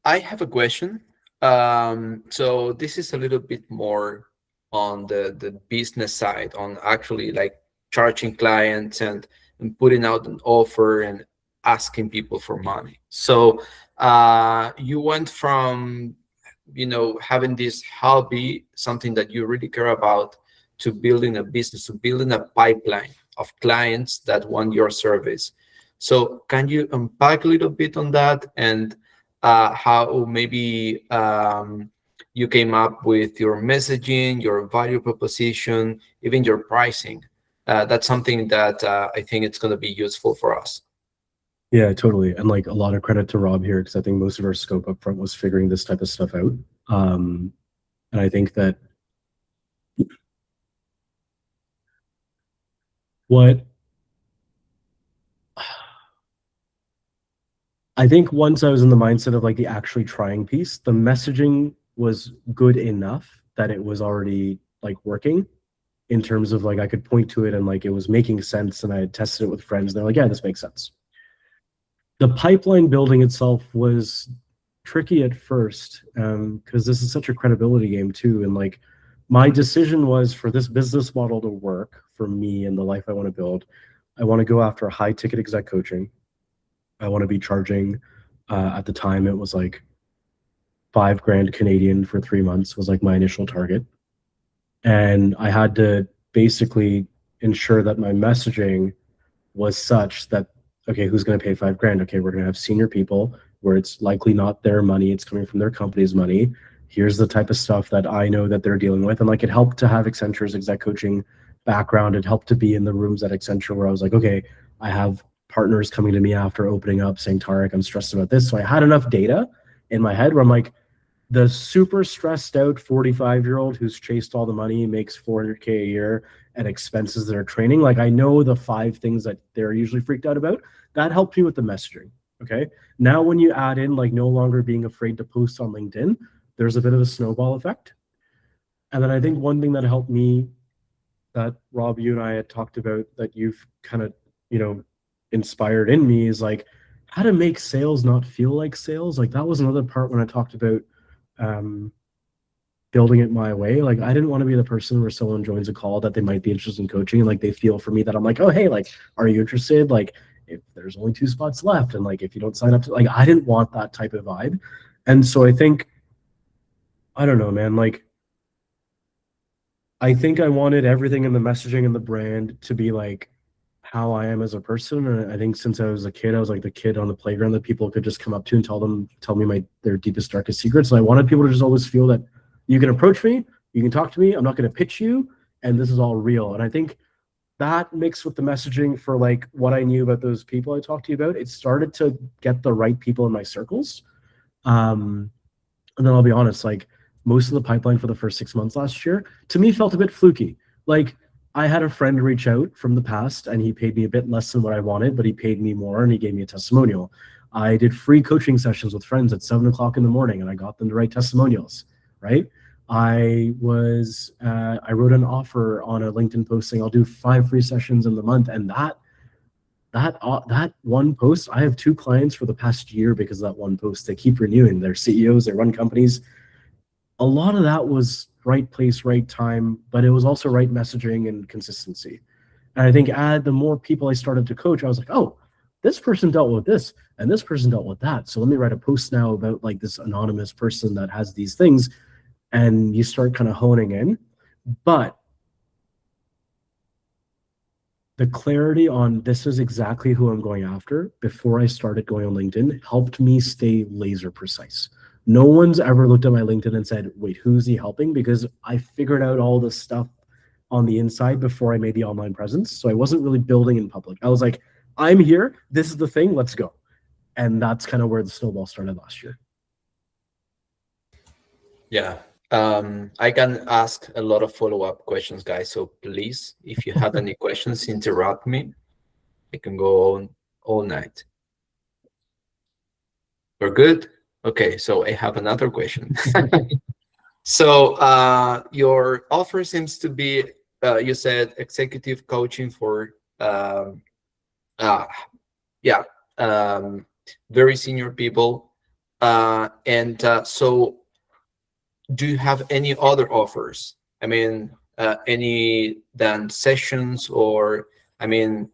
I have a question. So this is a little bit more on the business side, on actually like charging clients and putting out an offer and asking people for money. So you went from, you know, having this hobby, something that you really care about, to building a business, to building a pipeline of clients that want your service. So can you unpack a little bit on that, and how maybe you came up with your messaging, your value proposition, even your pricing? That's something that I think it's going to be useful for us. Yeah, totally. And like a lot of credit to Rob here, because I think most of our scope up front was figuring this type of stuff out. And I think that what I think once I was in the mindset of like the actually trying piece, the messaging was good enough that it was already like working in terms of like I could point to it and like it was making sense, and I had tested it with friends. They're like, yeah, this makes sense. The pipeline building itself was tricky at first because this is such a credibility game too. And like my decision was for this business model to work for me and the life I want to build, I want to go after high ticket exec coaching. I want to be charging, at the time it was like $5,000 Canadian for 3 months was like my initial target. And I had to basically ensure that my messaging was such that, okay, who's going to pay $5,000? Okay, we're going to have senior people where it's likely not their money, it's coming from their company's money. Here's the type of stuff that I know that they're dealing with. And like it helped to have Accenture's exec coaching background. It helped to be in the rooms at Accenture where I was like, okay, I have partners coming to me after opening up saying, Tarik, I'm stressed about this. So I had enough data in my head where I'm like, the super stressed out 45-year-old who's chased all the money, makes $400K a year and expenses their training. Like I know the 5 things that they're usually freaked out about. That helped me with the messaging. Okay. Now when you add in like no longer being afraid to post on LinkedIn, there's a bit of a snowball effect. And then I think one thing that helped me that Rob, you and I had talked about that you've kind of, you know, inspired in me is like how to make sales not feel like sales. Like that was another part when I talked about building it my way. Like I didn't want to be the person where someone joins a call that they might be interested in coaching and like they feel for me that I'm like, oh hey, like are you interested? Like if there's only 2 spots left and like if you don't sign up to, like I didn't want that type of vibe. And so I think I don't know, man, like I think I wanted everything in the messaging and the brand to be like how I am as a person. And I think since I was a kid, I was like the kid on the playground that people could just come up to and tell me their deepest, darkest secrets. And I wanted people to just always feel that you can approach me, you can talk to me, I'm not going to pitch you, and this is all real. And I think that mixed with the messaging for like what I knew about those people I talked to you about, it started to get the right people in my circles. And then I'll be honest, like most of the pipeline for the first 6 months last year, to me felt a bit fluky. Like I had a friend reach out from the past and he paid me a bit less than what I wanted, but he paid me more and he gave me a testimonial. I did free coaching sessions with friends at 7 o'clock in the morning and I got them to write testimonials, right? I wrote an offer on a LinkedIn posting. I'll do 5 free sessions in the month. And that one post, I have 2 clients for the past year because of that one post. They keep renewing. They're CEOs, they run companies. A lot of that was right place, right time, but it was also right messaging and consistency. And I think the more people I started to coach, I was like, oh, this person dealt with this and this person dealt with that. So let me write a post now about like this anonymous person that has these things. And you start kind of honing in. But the clarity on this is exactly who I'm going after before I started going on LinkedIn helped me stay laser precise. No one's ever looked at my LinkedIn and said, wait, who's he helping? Because I figured out all this stuff on the inside before I made the online presence. So I wasn't really building in public. I was like, I'm here. This is the thing. Let's go. And that's kind of where the snowball started last year. Yeah. I can ask a lot of follow-up questions, guys. So please, if you have any questions, interrupt me. I can go on all night. We're good? Okay, so I have another question. So your offer seems to be, you said executive coaching for, yeah, very senior people. So do you have any other offers? I mean, any than sessions, or, I mean,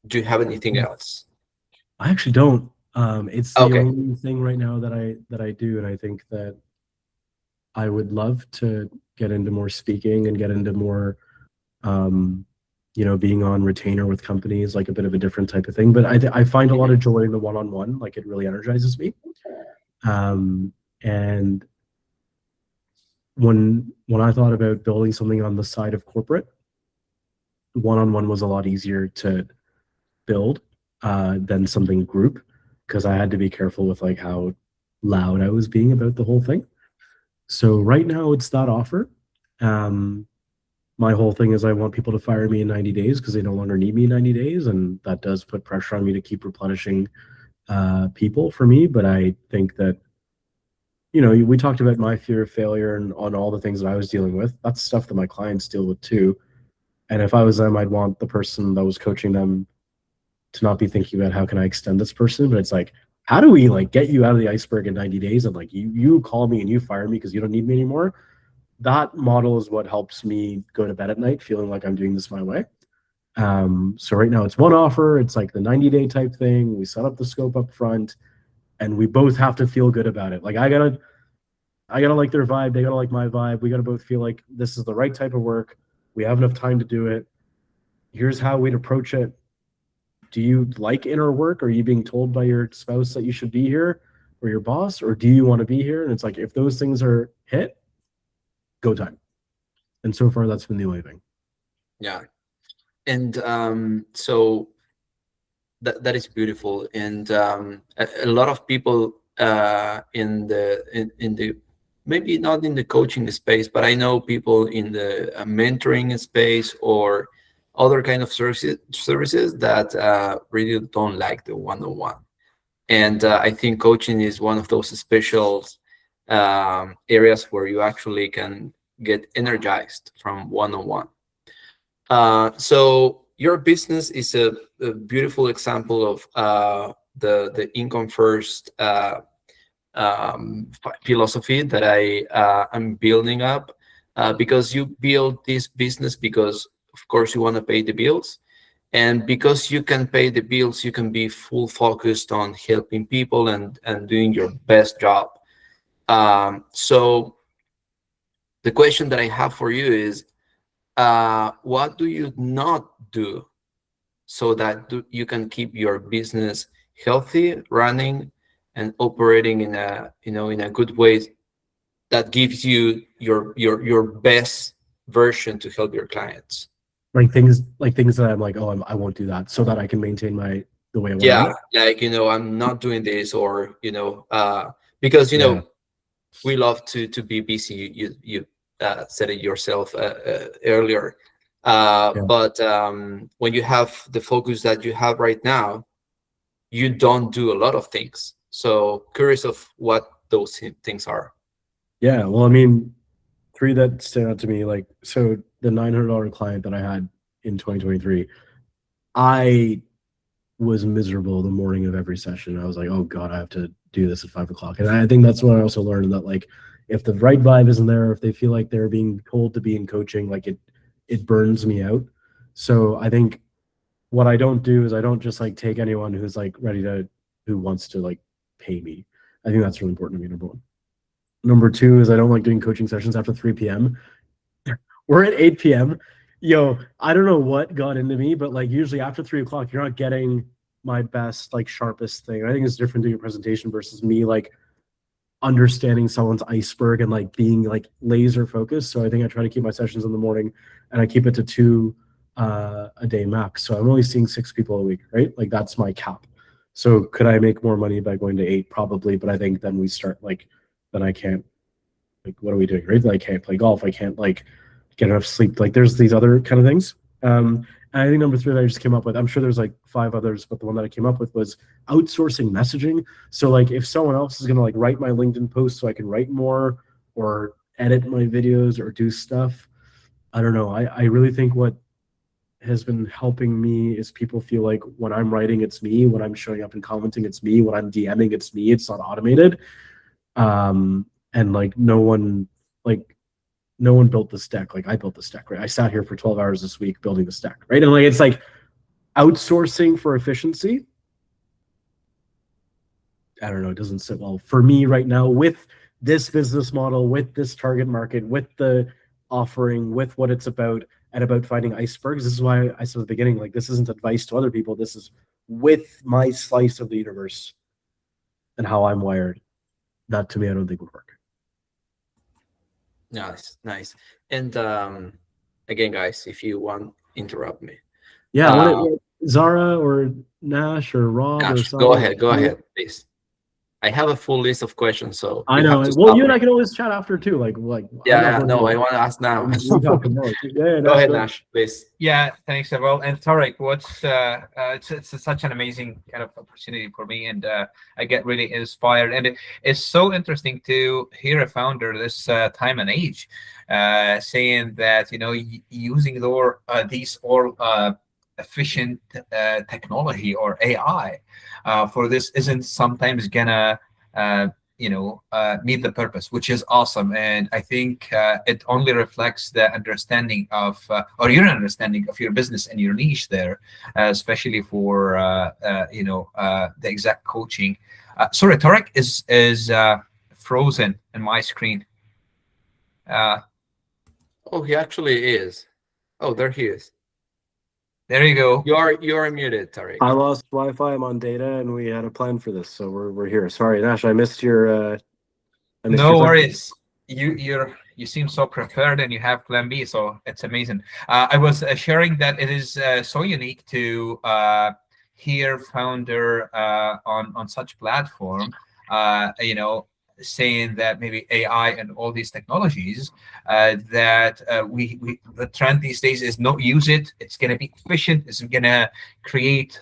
do you have anything else? I actually don't. It's the Okay. only thing right now that I do, and I think that I would love to get into more speaking and get into more, being on retainer with companies, like a bit of a different type of thing. But I find a lot of joy in the one-on-one. Like, it really energizes me. And when I thought about building something on the side of corporate, one-on-one was a lot easier to build than something group, because I had to be careful with like how loud I was being about the whole thing. So right now it's that offer. My whole thing is I want people to fire me in 90 days because they no longer need me in 90 days. And that does put pressure on me to keep replenishing people for me. But I think that, we talked about my fear of failure and on all the things that I was dealing with. That's stuff that my clients deal with too. And if I was them, I'd want the person that was coaching them to not be thinking about how can I extend this person, but it's like, how do we like get you out of the iceberg in 90 days and like you call me and you fire me because you don't need me anymore. That model is what helps me go to bed at night feeling like I'm doing this my way. So right now it's one offer. It's like the 90-day type thing. We set up the scope up front and we both have to feel good about it. Like I gotta like their vibe. They gotta like my vibe. We gotta both feel like this is the right type of work. We have enough time to do it. Here's how we'd approach it. Do you like inner work? Are you being told by your spouse that you should be here, or your boss, or do you want to be here? And it's like, if those things are hit, go time. And so far that's been the only thing. Yeah. And so that is beautiful. And a lot of people in the maybe not in the coaching space, but I know people in the mentoring space or other kind of services that really don't like the one-on-one. And I think coaching is one of those special areas where you actually can get energized from one-on-one. So your business is a beautiful example of the income first philosophy that I am building up, because you build this business because of course you want to pay the bills, and because you can pay the bills you can be full focused on helping people and doing your best job. So the question that I have for you is, what do you not do so that you can keep your business healthy, running, and operating in a in a good way that gives you your best version to help your clients? Like things that I'm like, oh, I won't do that so that I can maintain the way I want to Yeah, do like it. I'm not doing this, or because Yeah. we love to be busy. You said it yourself earlier. Yeah. But when you have the focus that you have right now, you don't do a lot of things. So curious of what those things are. Yeah. Well, I mean, 3 that stand out to me, like, so the $900 client that I had in 2023, I was miserable the morning of every session. I was like, oh God, I have to do this at 5 o'clock. And I think that's what I also learned, that like, if the right vibe isn't there, if they feel like they're being told to be in coaching, like it burns me out. So I think what I don't do is I don't just like take anyone who's like who wants to like pay me. I think that's really important to me, number one. Number 2 is I don't like doing coaching sessions after 3 p.m. We're at 8 p.m. Yo, I don't know what got into me, but like usually after 3 o'clock, you're not getting my best, like sharpest thing. I think it's different doing a presentation versus me like understanding someone's iceberg and like being like laser focused. So I think I try to keep my sessions in the morning, and I keep it to 2 a day max. So I'm only seeing 6 people a week, right? Like that's my cap. So could I make more money by going to 8? Probably, but I think then we start like, then I can't, like, what are we doing, right? Like, I can't play golf. I can't like get enough sleep. Like there's these other kind of things. And I think number 3 that I just came up with, I'm sure there's like 5 others, but the one that I came up with was outsourcing messaging. So like if someone else is going to like write my LinkedIn post so I can write more or edit my videos or do stuff, I don't know. I really think what has been helping me is people feel like when I'm writing, it's me. When I'm showing up and commenting, it's me. When I'm DMing, it's me. It's not automated. And like no one built this deck. Like I built this deck, right? I sat here for 12 hours this week building this deck, right? And like it's like outsourcing for efficiency. I don't know. It doesn't sit well for me right now with this business model, with this target market, with the offering, with what it's about, and about finding icebergs. This is why I said at the beginning, like this isn't advice to other people. This is with my slice of the universe and how I'm wired. That to me, I don't think would work. Nice. And again, guys, if you want, interrupt me. Yeah, Zara or Nash or Rob Nash, or something. go ahead, please. I have a full list of questions, so I know. Well, you and I can always chat after too. Like yeah. No, I want to ask now. Go ahead, Nash, please. Yeah, thanks, Well, and Tarik, it's such an amazing kind of opportunity for me, and I get really inspired. And it's so interesting to hear a founder this time and age saying that using these all efficient technology or AI for this isn't sometimes gonna meet the purpose, which is awesome. And I think it only reflects the understanding of or your understanding of your business and your niche there, especially for the exact coaching. Sorry, Tarik is frozen in my screen. Oh, he actually is. Oh, there he is. There you go. You're muted, Tarik. I lost Wi-Fi. I'm on data, and we had a plan for this, so we're here. Sorry, Nash, I missed your. No worries. You seem so prepared, and you have Plan B, so it's amazing. I was sharing that it is so unique to hear founder on such platform. Saying that maybe AI and all these technologies that the trend these days is not use it. It's going to be efficient. It's going to create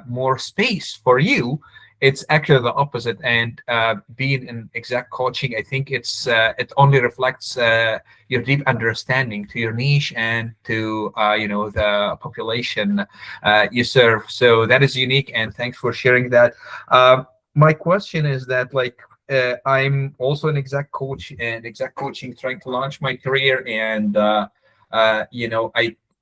more space for you. It's actually the opposite. And being in exact coaching, I think it only reflects your deep understanding to your niche and to the population you serve. So that is unique. And thanks for sharing that. My question is that I'm also an exact coach and exact coaching trying to launch my career. And,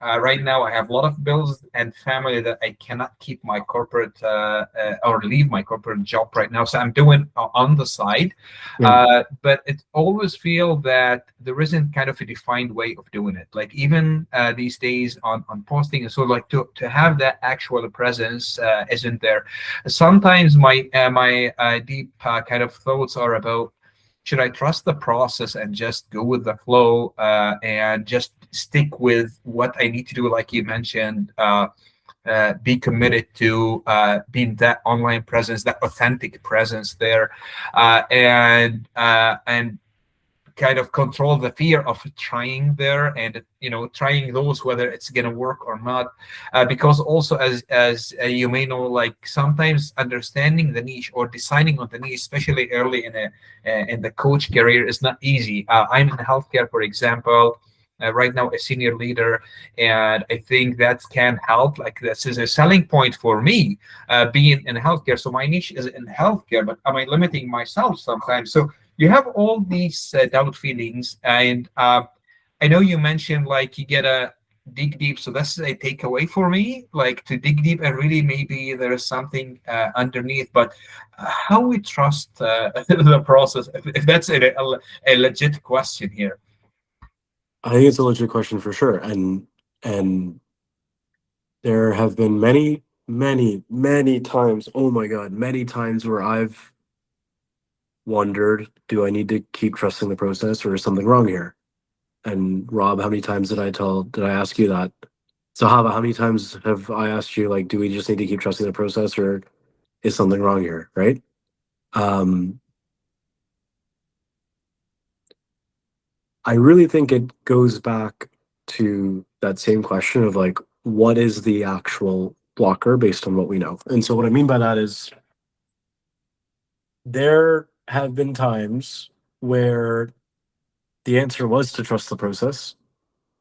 right now I have a lot of bills and family that I cannot keep my corporate or leave my corporate job right now. So I'm doing on the side, but it always feel that there isn't kind of a defined way of doing it. Like even these days on posting, so like to have that actual presence isn't there. Sometimes my deep kind of thoughts are about, should I trust the process and just go with the flow and just stick with what I need to do, like you mentioned, be committed to being that online presence, that authentic presence there, and kind of control the fear of trying there and trying those whether it's gonna work or not, because also as you may know, like sometimes understanding the niche or deciding on the niche, especially early in the coach career, is not easy. I'm in healthcare, for example, right now a senior leader, and I think that can help. Like this is a selling point for me, being in healthcare. So my niche is in healthcare, but am I limiting myself sometimes? So you have all these doubt feelings, and I know you mentioned like you gotta dig deep. So that's a takeaway for me, like to dig deep and really maybe there is something underneath. But how we trust the process, if that's a legit question here. I think it's a legit question for sure, and there have been many times. Oh my God, many times where I've wondered, do I need to keep trusting the process, or is something wrong here? And Rob, how many times did I ask you that? So Hava, how many times have I asked you, like, do we just need to keep trusting the process, or is something wrong here, right? I really think it goes back to that same question of like, what is the actual blocker based on what we know? And so what I mean by that is there have been times where the answer was to trust the process,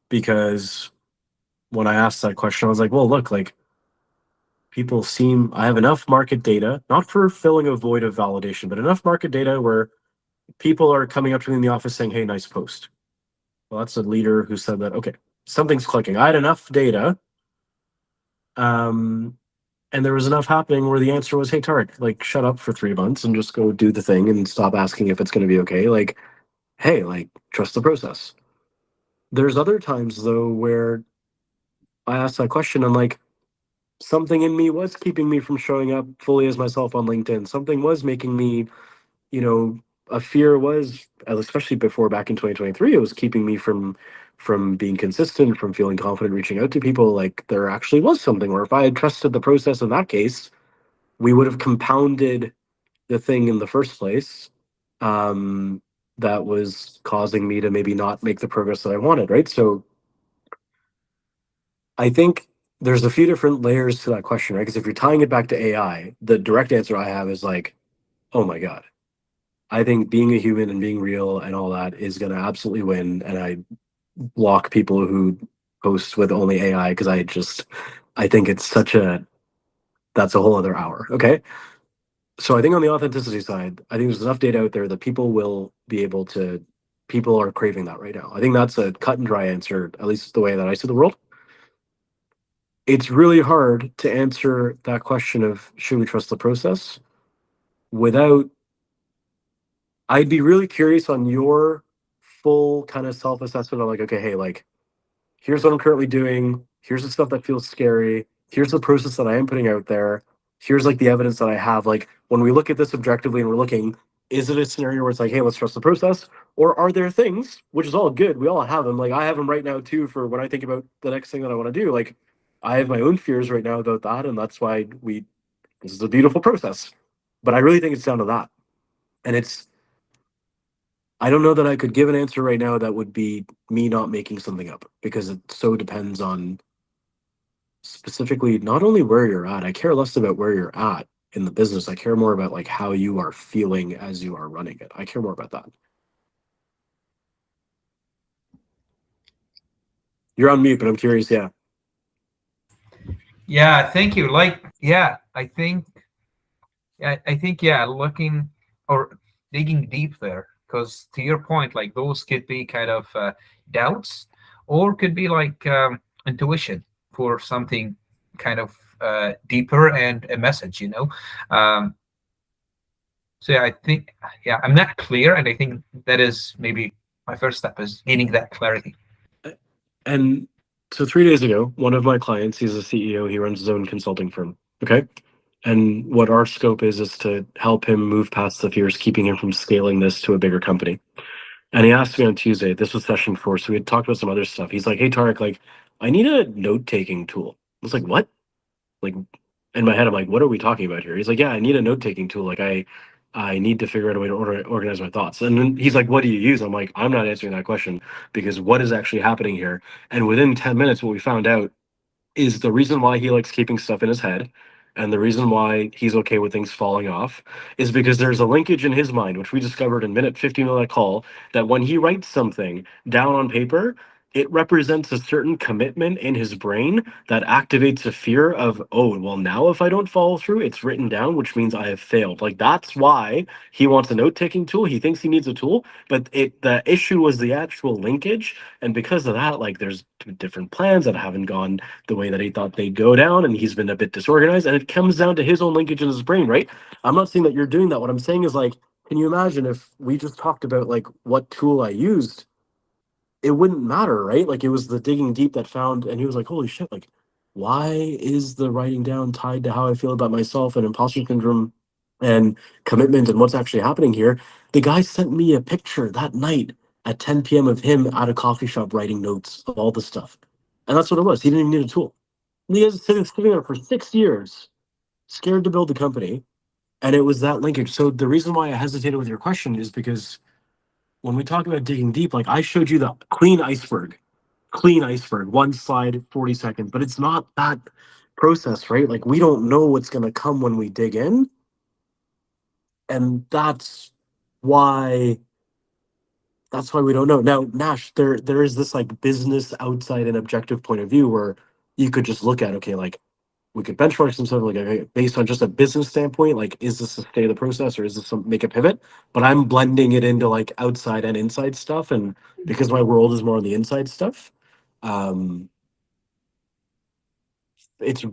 because when I asked that question, I was like, well, look, like I have enough market data, not for filling a void of validation, but enough market data where people are coming up to me in the office saying, hey, nice post. Well, that's a leader who said that, okay, something's clicking. I had enough data, and there was enough happening where the answer was, hey, Tarik, like, shut up for 3 months and just go do the thing and stop asking if it's going to be okay. Like, hey, like, trust the process. There's other times, though, where I asked that question and, like, something in me was keeping me from showing up fully as myself on LinkedIn. Something was making me, you know, a fear was, especially before back in 2023, it was keeping me from being consistent, from feeling confident reaching out to people. Like, there actually was something where if I had trusted the process in that case, we would have compounded the thing in the first place, that was causing me to maybe not make the progress that I wanted, right? So I think there's a few different layers to that question, right? Because if you're tying it back to AI, the direct answer I have is like, oh my God. I think being a human and being real and all that is going to absolutely win. And I block people who post with only AI because I think it's that's a whole other hour. Okay. So I think on the authenticity side, I think there's enough data out there that people are craving that right now. I think that's a cut and dry answer, at least the way that I see the world. It's really hard to answer that question of should we trust the process without. I'd be really curious on your full kind of self-assessment of like, okay, hey, like, here's what I'm currently doing. Here's the stuff that feels scary. Here's the process that I am putting out there. Here's like the evidence that I have. Like, when we look at this objectively and we're looking, is it a scenario where it's like, hey, let's trust the process? Or are there things, which is all good, we all have them. Like, I have them right now too for when I think about the next thing that I want to do. Like, I have my own fears right now about that. And that's why this is a beautiful process. But I really think it's down to that. And I don't know that I could give an answer right now that would be me not making something up, because it so depends on specifically not only where you're at. I care less about where you're at in the business. I care more about like how you are feeling as you are running it. I care more about that. You're on mute, but I'm curious. Yeah. Yeah, thank you. Like, yeah, I think, yeah, looking or digging deep there, because to your point, like those could be kind of doubts, or could be like intuition for something kind of deeper and a message, you know. So yeah, I think, yeah, I'm not clear, and I think that is maybe my first step is gaining that clarity. And so 3 days ago, one of my clients, he's a CEO, he runs his own consulting firm. Okay. And what our scope is to help him move past the fears keeping him from scaling this to a bigger company. And he asked me on Tuesday, this was session 4, so we had talked about some other stuff. He's like, hey, Tarik, like, I need a note-taking tool. I was like, what? Like, in my head, I'm like, what are we talking about here? He's like, yeah, I need a note-taking tool. Like, I need to figure out a way to organize my thoughts. And then he's like, what do you use? I'm like, I'm not answering that question, because what is actually happening here? And within 10 minutes, what we found out is the reason why he likes keeping stuff in his head, and the reason why he's okay with things falling off, is because there's a linkage in his mind, which we discovered in minute 15 of that call, that when he writes something down on paper, it represents a certain commitment in his brain that activates a fear of, oh, well, now if I don't follow through, it's written down, which means I have failed. Like, that's why he wants a note-taking tool. He thinks he needs a tool, but the issue was the actual linkage. And because of that, like, there's different plans that haven't gone the way that he thought they'd go down, and he's been a bit disorganized, and it comes down to his own linkage in his brain, right? I'm not saying that you're doing that. What I'm saying is, like, can you imagine if we just talked about like what tool I used? It wouldn't matter, right? Like, it was the digging deep that found, and he was like, holy shit, like, why is the writing down tied to how I feel about myself and imposter syndrome? and commitment and what's actually happening here. The guy sent me a picture that night at 10 p.m. of him at a coffee shop writing notes of all this stuff. And that's what it was. He didn't even need a tool. And he was sitting there for 6 years, scared to build the company. And it was that linkage. So the reason why I hesitated with your question is because when we talk about digging deep, like I showed you the clean iceberg, one slide, 40 seconds, but it's not that process, right? Like we don't know what's going to come when we dig in. And that's why we don't know. Now, Nash, there is this like business outside and objective point of view where you could just look at, okay, like we could benchmark some stuff like, okay, based on just a business standpoint, like is this a state of the process or is this some make a pivot? But I'm blending it into like outside and inside stuff, and because my world is more on the inside stuff, it's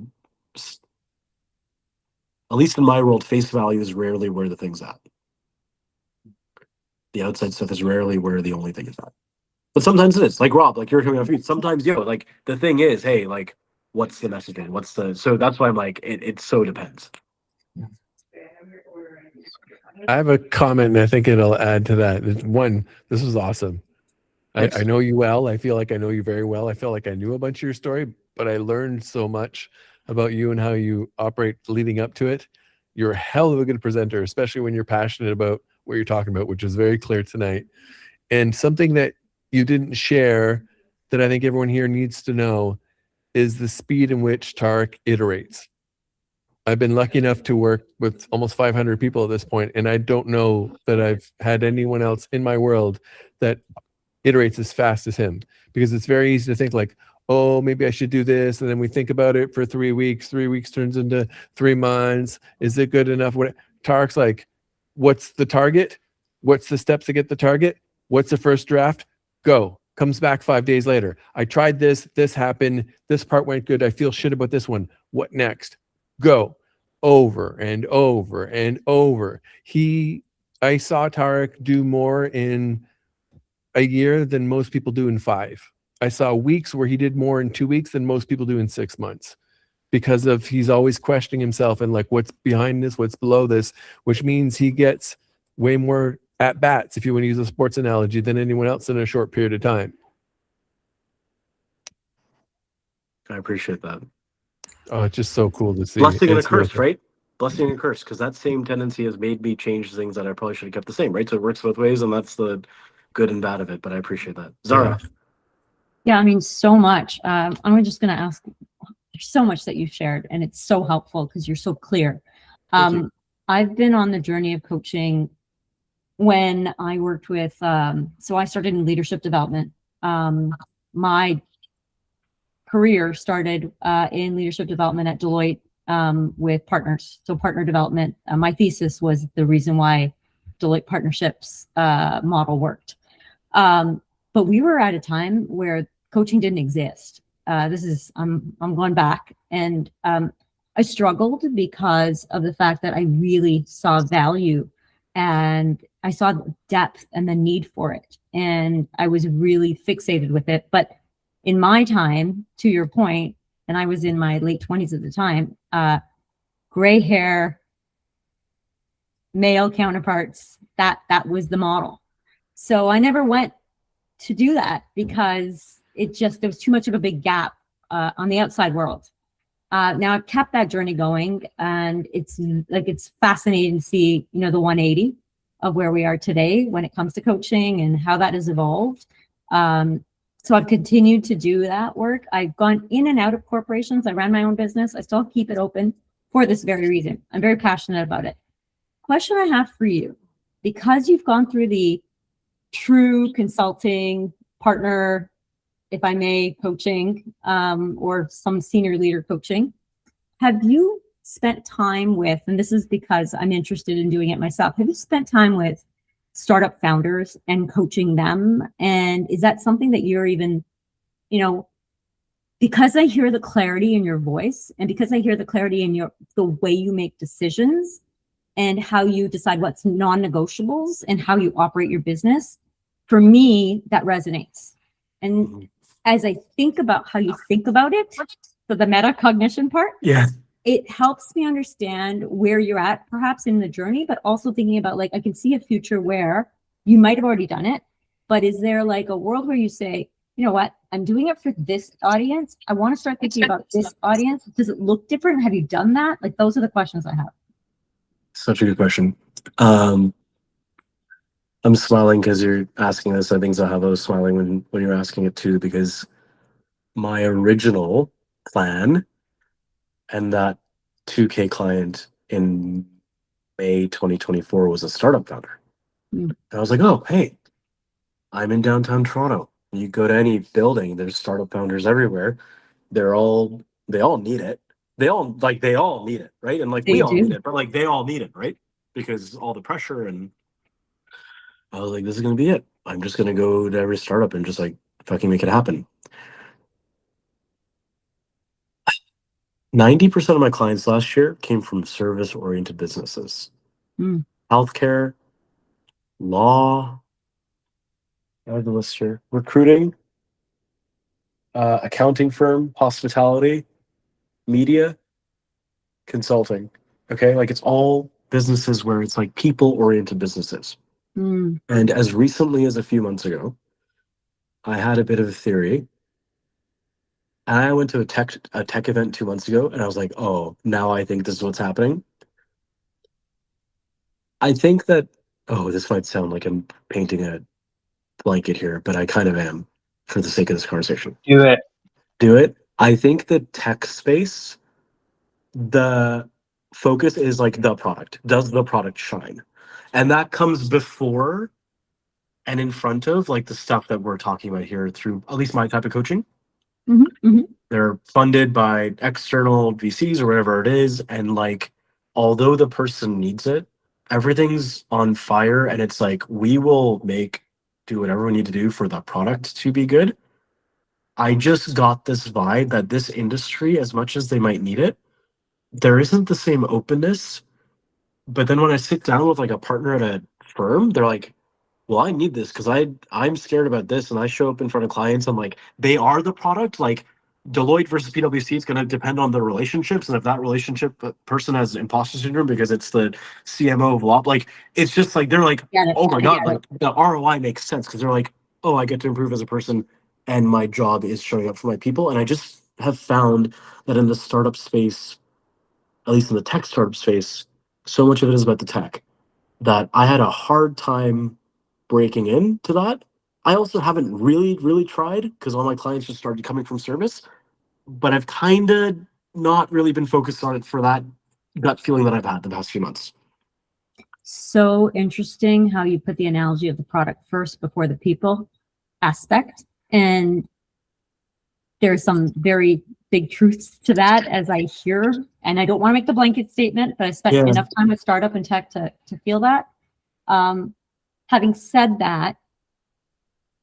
at least in my world, face value is rarely where the thing's at. The outside stuff is rarely where the only thing is at. But sometimes it is. Like Rob, like you're coming off feet. Sometimes, like the thing is, hey, like what's the messaging? So that's why I'm like, it so depends. I have a comment and I think it'll add to that. One, this was awesome. I know you well. I feel like I know you very well. I feel like I knew a bunch of your story, but I learned so much about you and how you operate leading up to it. You're a hell of a good presenter, especially when you're passionate about what you're talking about, which is very clear tonight. And something that you didn't share that I think everyone here needs to know is the speed in which Tarik iterates. I've been lucky enough to work with almost 500 people at this point, and I don't know that I've had anyone else in my world that iterates as fast as him, because it's very easy to think like, oh, maybe I should do this. And then we think about it for 3 weeks. 3 weeks turns into 3 months. Is it good enough? Tarik's like, what's the target? What's the steps to get the target? What's the first draft? Go. Comes back 5 days later. I tried this. This happened. This part went good. I feel shit about this one. What next? Go. Over and over and over. I saw Tarik do more in a year than most people do in 5. I saw weeks where he did more in 2 weeks than most people do in 6 months, because of he's always questioning himself and like, what's behind this, what's below this, which means he gets way more at bats, if you want to use a sports analogy, than anyone else in a short period of time. I appreciate that. Oh, it's just so cool to see. Blessing and a It's real curse, cool. right? Blessing and a curse, because that same tendency has made me change things that I probably should have kept the same, right? So it works both ways, and that's the good and bad of it, but I appreciate that. Zara. Yeah, I mean, so much. I'm just going to ask, there's so much that you've shared, and it's so helpful because you're so clear. Thank you. I've been on the journey of coaching when I worked with, so I started in leadership development. My career started in leadership development at Deloitte with partners. So partner development. My thesis was the reason why Deloitte partnerships model worked. But we were at a time where coaching didn't exist. I'm going back, and I struggled because of the fact that I really saw value, and I saw the depth and the need for it, and I was really fixated with it. But in my time, to your point, and I was in my late 20s at the time, gray hair, male counterparts, that was the model. So I never went to do that because there was too much of a big gap on the outside world. Now I've kept that journey going, and it's fascinating to see, the 180 of where we are today when it comes to coaching and how that has evolved. So I've continued to do that work. I've gone in and out of corporations. I ran my own business. I still keep it open for this very reason. I'm very passionate about it. Question I have for you, because you've gone through the true consulting partner, if I may, coaching, or some senior leader coaching, have you spent time with, and this is because I'm interested in doing it myself, have you spent time with startup founders and coaching them? And is that something that you're even, because I hear the clarity in your voice, and because I hear the clarity in the way you make decisions and how you decide what's non-negotiables and how you operate your business, for me, that resonates. And as I think about how you think about it, so the metacognition part, Yeah, it helps me understand where you're at perhaps in the journey, but also thinking about like, I can see a future where you might have already done it, but is there like a world where you say, you know what, I'm doing it for this audience. I want to start thinking about this audience. Does it look different? Have you done that? Like, those are the questions I have. Such a good question. I'm smiling because you're asking this. I think Zahava was smiling when you're asking it too, because my original plan and that 2K client in May 2024 was a startup founder. Mm. And I was like, oh, hey, I'm in downtown Toronto. You go to any building, there's startup founders everywhere. They all need it. They all need it, right? And like They we all do. need it, but like they all need it, right? Because all the pressure. And I was like, this is gonna be it. I'm just gonna go to every startup and just like fucking make it happen. 90% of my clients last year came from service-oriented businesses. Mm. Healthcare, law, I have the list here. Recruiting, accounting firm, hospitality, media, consulting. Okay, like it's all businesses where it's like people-oriented businesses. Mm. And as recently as a few months ago, I had a bit of a theory. And I went to a tech event 2 months ago, and I was like, oh, now I think this is what's happening. I think that, oh, this might sound like I'm painting a blanket here, but I kind of am for the sake of this conversation. Do it. Do it. I think the tech space, the focus is like the product. Does the product shine? And that comes before and in front of like the stuff that we're talking about here through at least my type of coaching. Mhm, mhm. They're funded by external VCs or whatever it is. And like, although the person needs it, everything's on fire. And it's like, we will do whatever we need to do for the product to be good. I just got this vibe that this industry, as much as they might need it, there isn't the same openness. But then when I sit down with like a partner at a firm, they're like, well, I need this because I'm scared about this. And I show up in front of clients. I'm like, they are the product. Like Deloitte versus PwC is going to depend on the relationships. And if that relationship person has imposter syndrome because it's the CMO of law, like it's just like, they're like, Get it. oh my I God, get it. like the ROI makes sense because they're like, oh, I get to improve as a person and my job is showing up for my people. And I just have found that in the startup space, at least in the tech startup space, so much of it is about the tech that I had a hard time breaking into that. I also haven't really tried because all my clients just started coming from service, but I've kind of not really been focused on it for that gut feeling that I've had the past few months. So interesting how you put the analogy of the product first before the people aspect. And there's some very big truths to that as I hear, and I don't want to make the blanket statement, but I spent enough time with startup and tech to feel that. Having said that,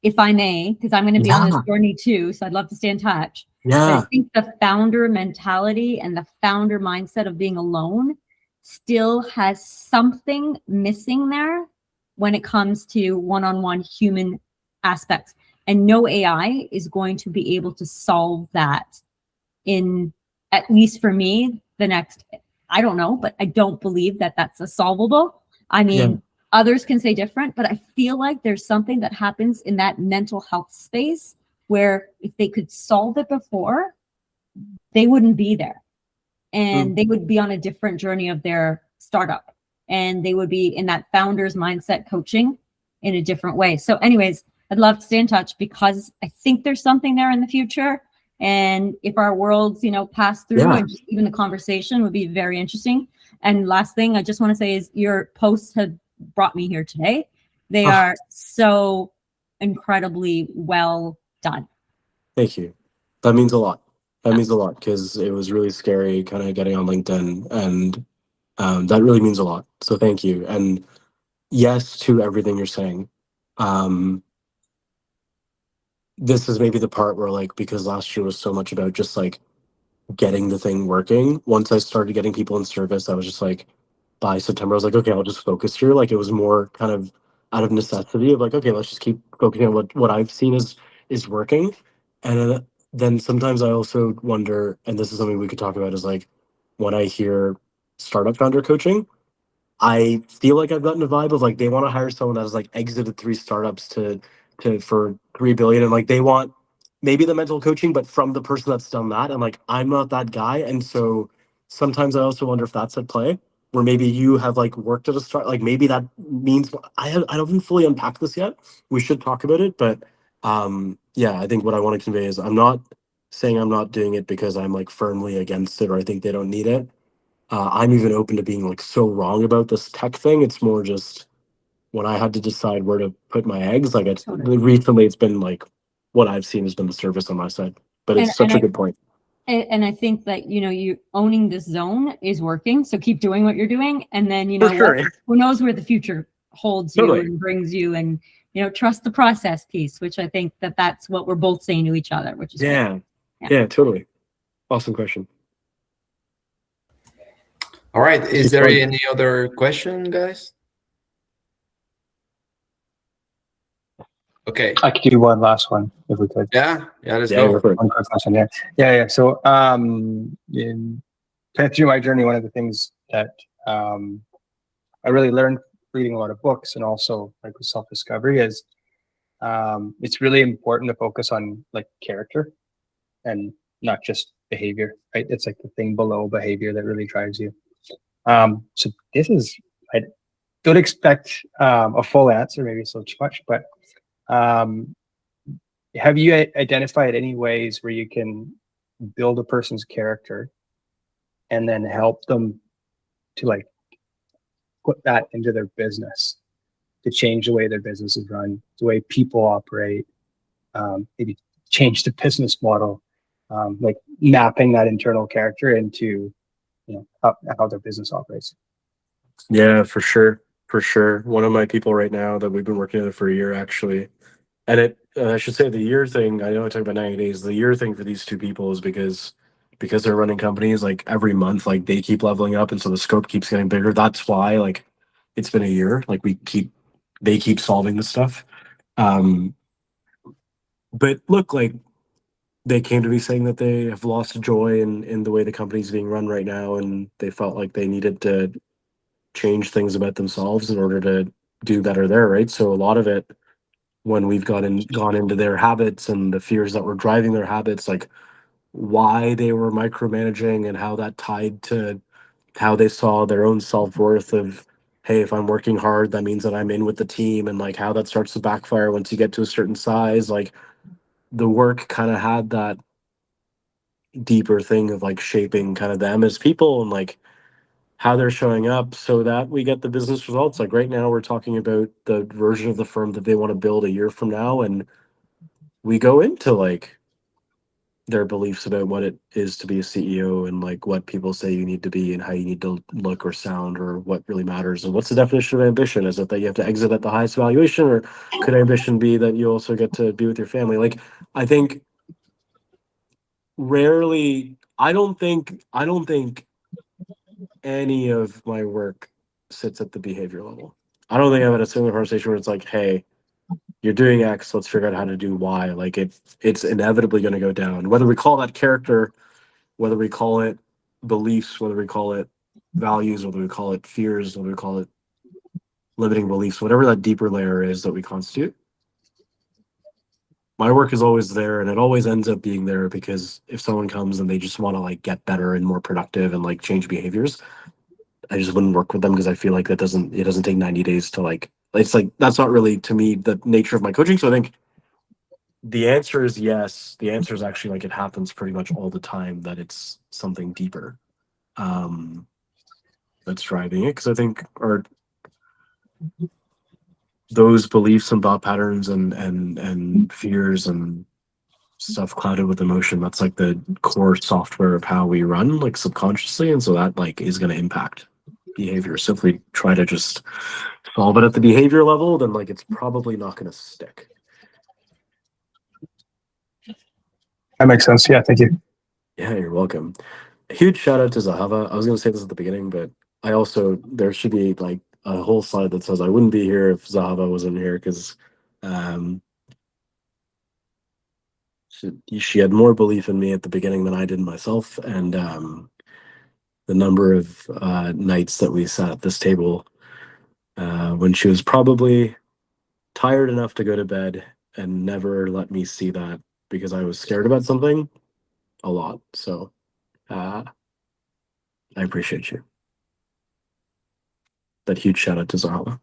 if I may, because I'm going to be on this journey too, so I'd love to stay in touch. Yeah. But I think the founder mentality and the founder mindset of being alone still has something missing there when it comes to one-on-one human aspects. And no AI is going to be able to solve that in, at least for me, the next, I don't know, but I don't believe that that's a solvable. I mean, others can say different, but I feel like there's something that happens in that mental health space where if they could solve it before, they wouldn't be there. And they would be on a different journey of their startup. And they would be in that founder's mindset coaching in a different way. So anyways, I'd love to stay in touch because I think there's something there in the future. And if our worlds, pass through and just even the conversation would be very interesting. And last thing I just want to say is your posts have brought me here today. They are so incredibly well done. Thank you. That means a lot. That means a lot because it was really scary kind of getting on LinkedIn, and that really means a lot. So thank you. And yes to everything you're saying. This is maybe the part where like, because last year was so much about just like getting the thing working. Once I started getting people in service, I was just like, by September, I was like, okay, I'll just focus here. Like it was more kind of out of necessity of like, okay, let's just keep focusing on what I've seen is working. And then sometimes I also wonder, and this is something we could talk about, is like, when I hear startup founder coaching, I feel like I've gotten a vibe of like they want to hire someone that has like exited 3 startups to for 3 billion, and like they want maybe the mental coaching, but from the person that's done that. And like I'm not that guy, and so sometimes I also wonder if that's at play, where maybe you have like worked at a start, like maybe that means I don't even fully unpack this yet. We should talk about it, but yeah, I think what I want to convey is I'm not saying I'm not doing it because I'm like firmly against it or I think they don't need it. I'm even open to being like so wrong about this tech thing. It's more just when I had to decide where to put my eggs. Like recently, it's been like what I've seen has been the service on my side. But it's such a good point. And I think that, you owning this zone is working. So keep doing what you're doing. And then, For sure. who knows where the future holds you and brings you, and, trust the process piece, which I think that's what we're both saying to each other, which is great. Yeah, totally. Awesome question. All right. Is there any other question, guys? Okay. I could do one last one if we could. Yeah, let's go. One quick question. Yeah. So, in kind of through my journey, one of the things that I really learned reading a lot of books and also like with self-discovery is it's really important to focus on like character and not just behavior, right? It's like the thing below behavior that really drives you. So this is, I don't expect a full answer, maybe so too much, but have you identified any ways where you can build a person's character and then help them to like put that into their business to change the way their business is run, the way people operate, maybe change the business model, like mapping that internal character into how their business operates? Yeah, for sure. One of my people right now that we've been working with for a year actually, and I should say the year thing, I know I talked about 90 days, the year thing for these two people is because they're running companies like every month, like they keep leveling up and so the scope keeps getting bigger. That's why like it's been a year, like they keep solving this stuff. But look, like they came to me saying that they have lost joy in the way the company's being run right now, and they felt like they needed to change things about themselves in order to do better there, right? So a lot of it, when we've gone into their habits and the fears that were driving their habits, like why they were micromanaging and how that tied to how they saw their own self-worth of, hey, if I'm working hard, that means that I'm in with the team, and like how that starts to backfire once you get to a certain size. Like the work kind of had that deeper thing of like shaping kind of them as people and like how they're showing up so that we get the business results. Like right now we're talking about the version of the firm that they want to build a year from now, and we go into like their beliefs about what it is to be a CEO and like what people say you need to be and how you need to look or sound or what really matters and what's the definition of ambition. Is it that you have to exit at the highest valuation, or could ambition be that you also get to be with your family? Like I think rarely, I don't think any of my work sits at the behavior level. I don't think I've had a single conversation where it's like, hey, you're doing X, let's figure out how to do Y. Like it's inevitably going to go down. Whether we call that character, whether we call it beliefs, whether we call it values, whether we call it fears, whether we call it limiting beliefs, whatever that deeper layer is that we constitute, my work is always there, and it always ends up being there because if someone comes and they just want to like get better and more productive and like change behaviors, I just wouldn't work with them because I feel like it doesn't take 90 days to like, it's like, that's not really to me the nature of my coaching. So I think the answer is yes. The answer is actually like it happens pretty much all the time, that it's something deeper that's driving it. Because I think those beliefs and thought patterns and fears and stuff clouded with emotion, that's like the core software of how we run, like subconsciously, and so that like is going to impact behavior. So if we try to just solve it at the behavior level, then like it's probably not going to stick. That makes sense. Yeah, thank you. Yeah, you're welcome. A huge shout out to Zahava. I was going to say this at the beginning, but I also, there should be like a whole slide that says I wouldn't be here if Zahava wasn't here, because she had more belief in me at the beginning than I did in myself, and the number of nights that we sat at this table when she was probably tired enough to go to bed and never let me see that because I was scared about something a lot. So I appreciate you. That huge shout out to Zahala.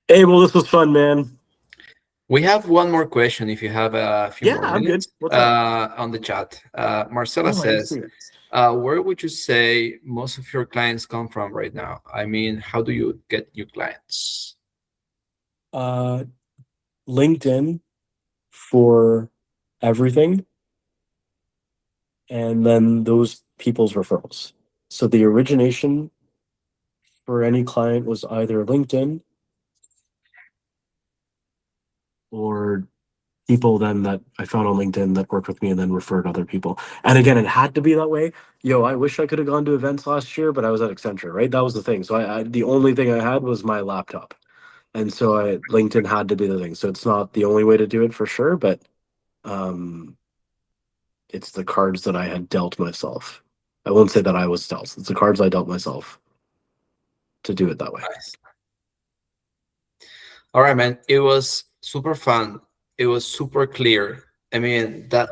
Hey, well, this was fun, man. We have one more question if you have a few more I'm good. minutes. What's up? On the chat. Marcela Oh, I says, see it. where would you say most of your clients come from right now? I mean, how do you get new clients? LinkedIn for everything, and then those people's referrals. So the origination for any client was either LinkedIn or people then that I found on LinkedIn that worked with me and then referred other people. And again, it had to be that way. Yo, I wish I could have gone to events last year, but I was at Accenture, right? That was the thing. So I the only thing I had was my laptop. And so LinkedIn had to be the thing. So it's not the only way to do it for sure, but it's the cards that I had dealt myself. I won't say that I was dealt. It's the cards I dealt myself to do it that way. Nice. All right, man. It was super fun. It was super clear. I mean, that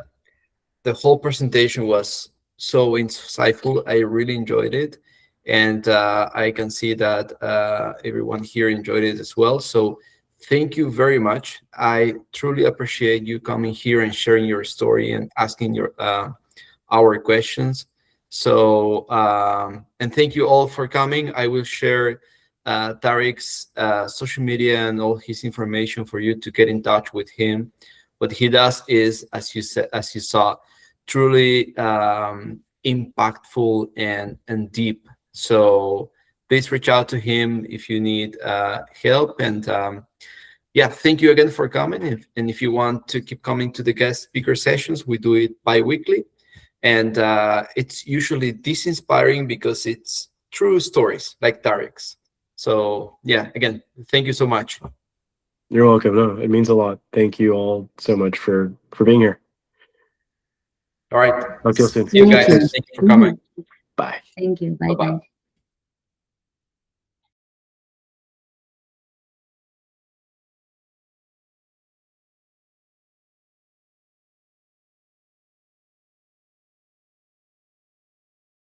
the whole presentation was so insightful. I really enjoyed it. And I can see that everyone here enjoyed it as well. So thank you very much. I truly appreciate you coming here and sharing your story and asking our questions. So, and thank you all for coming. I will share Tarik's social media and all his information for you to get in touch with him. What he does is, as you saw, truly impactful and deep. So please reach out to him if you need help. And yeah, thank you again for coming. And if you want to keep coming to the guest speaker sessions, we do it bi-weekly. And it's usually this inspiring because it's true stories like Tarik's. So yeah, again, thank you so much. You're welcome. No, it means a lot. Thank you all so much for being here. All right. Talk to you soon. See you guys. Thank you for coming. Bye. Thank you. Bye Bye-bye. bye.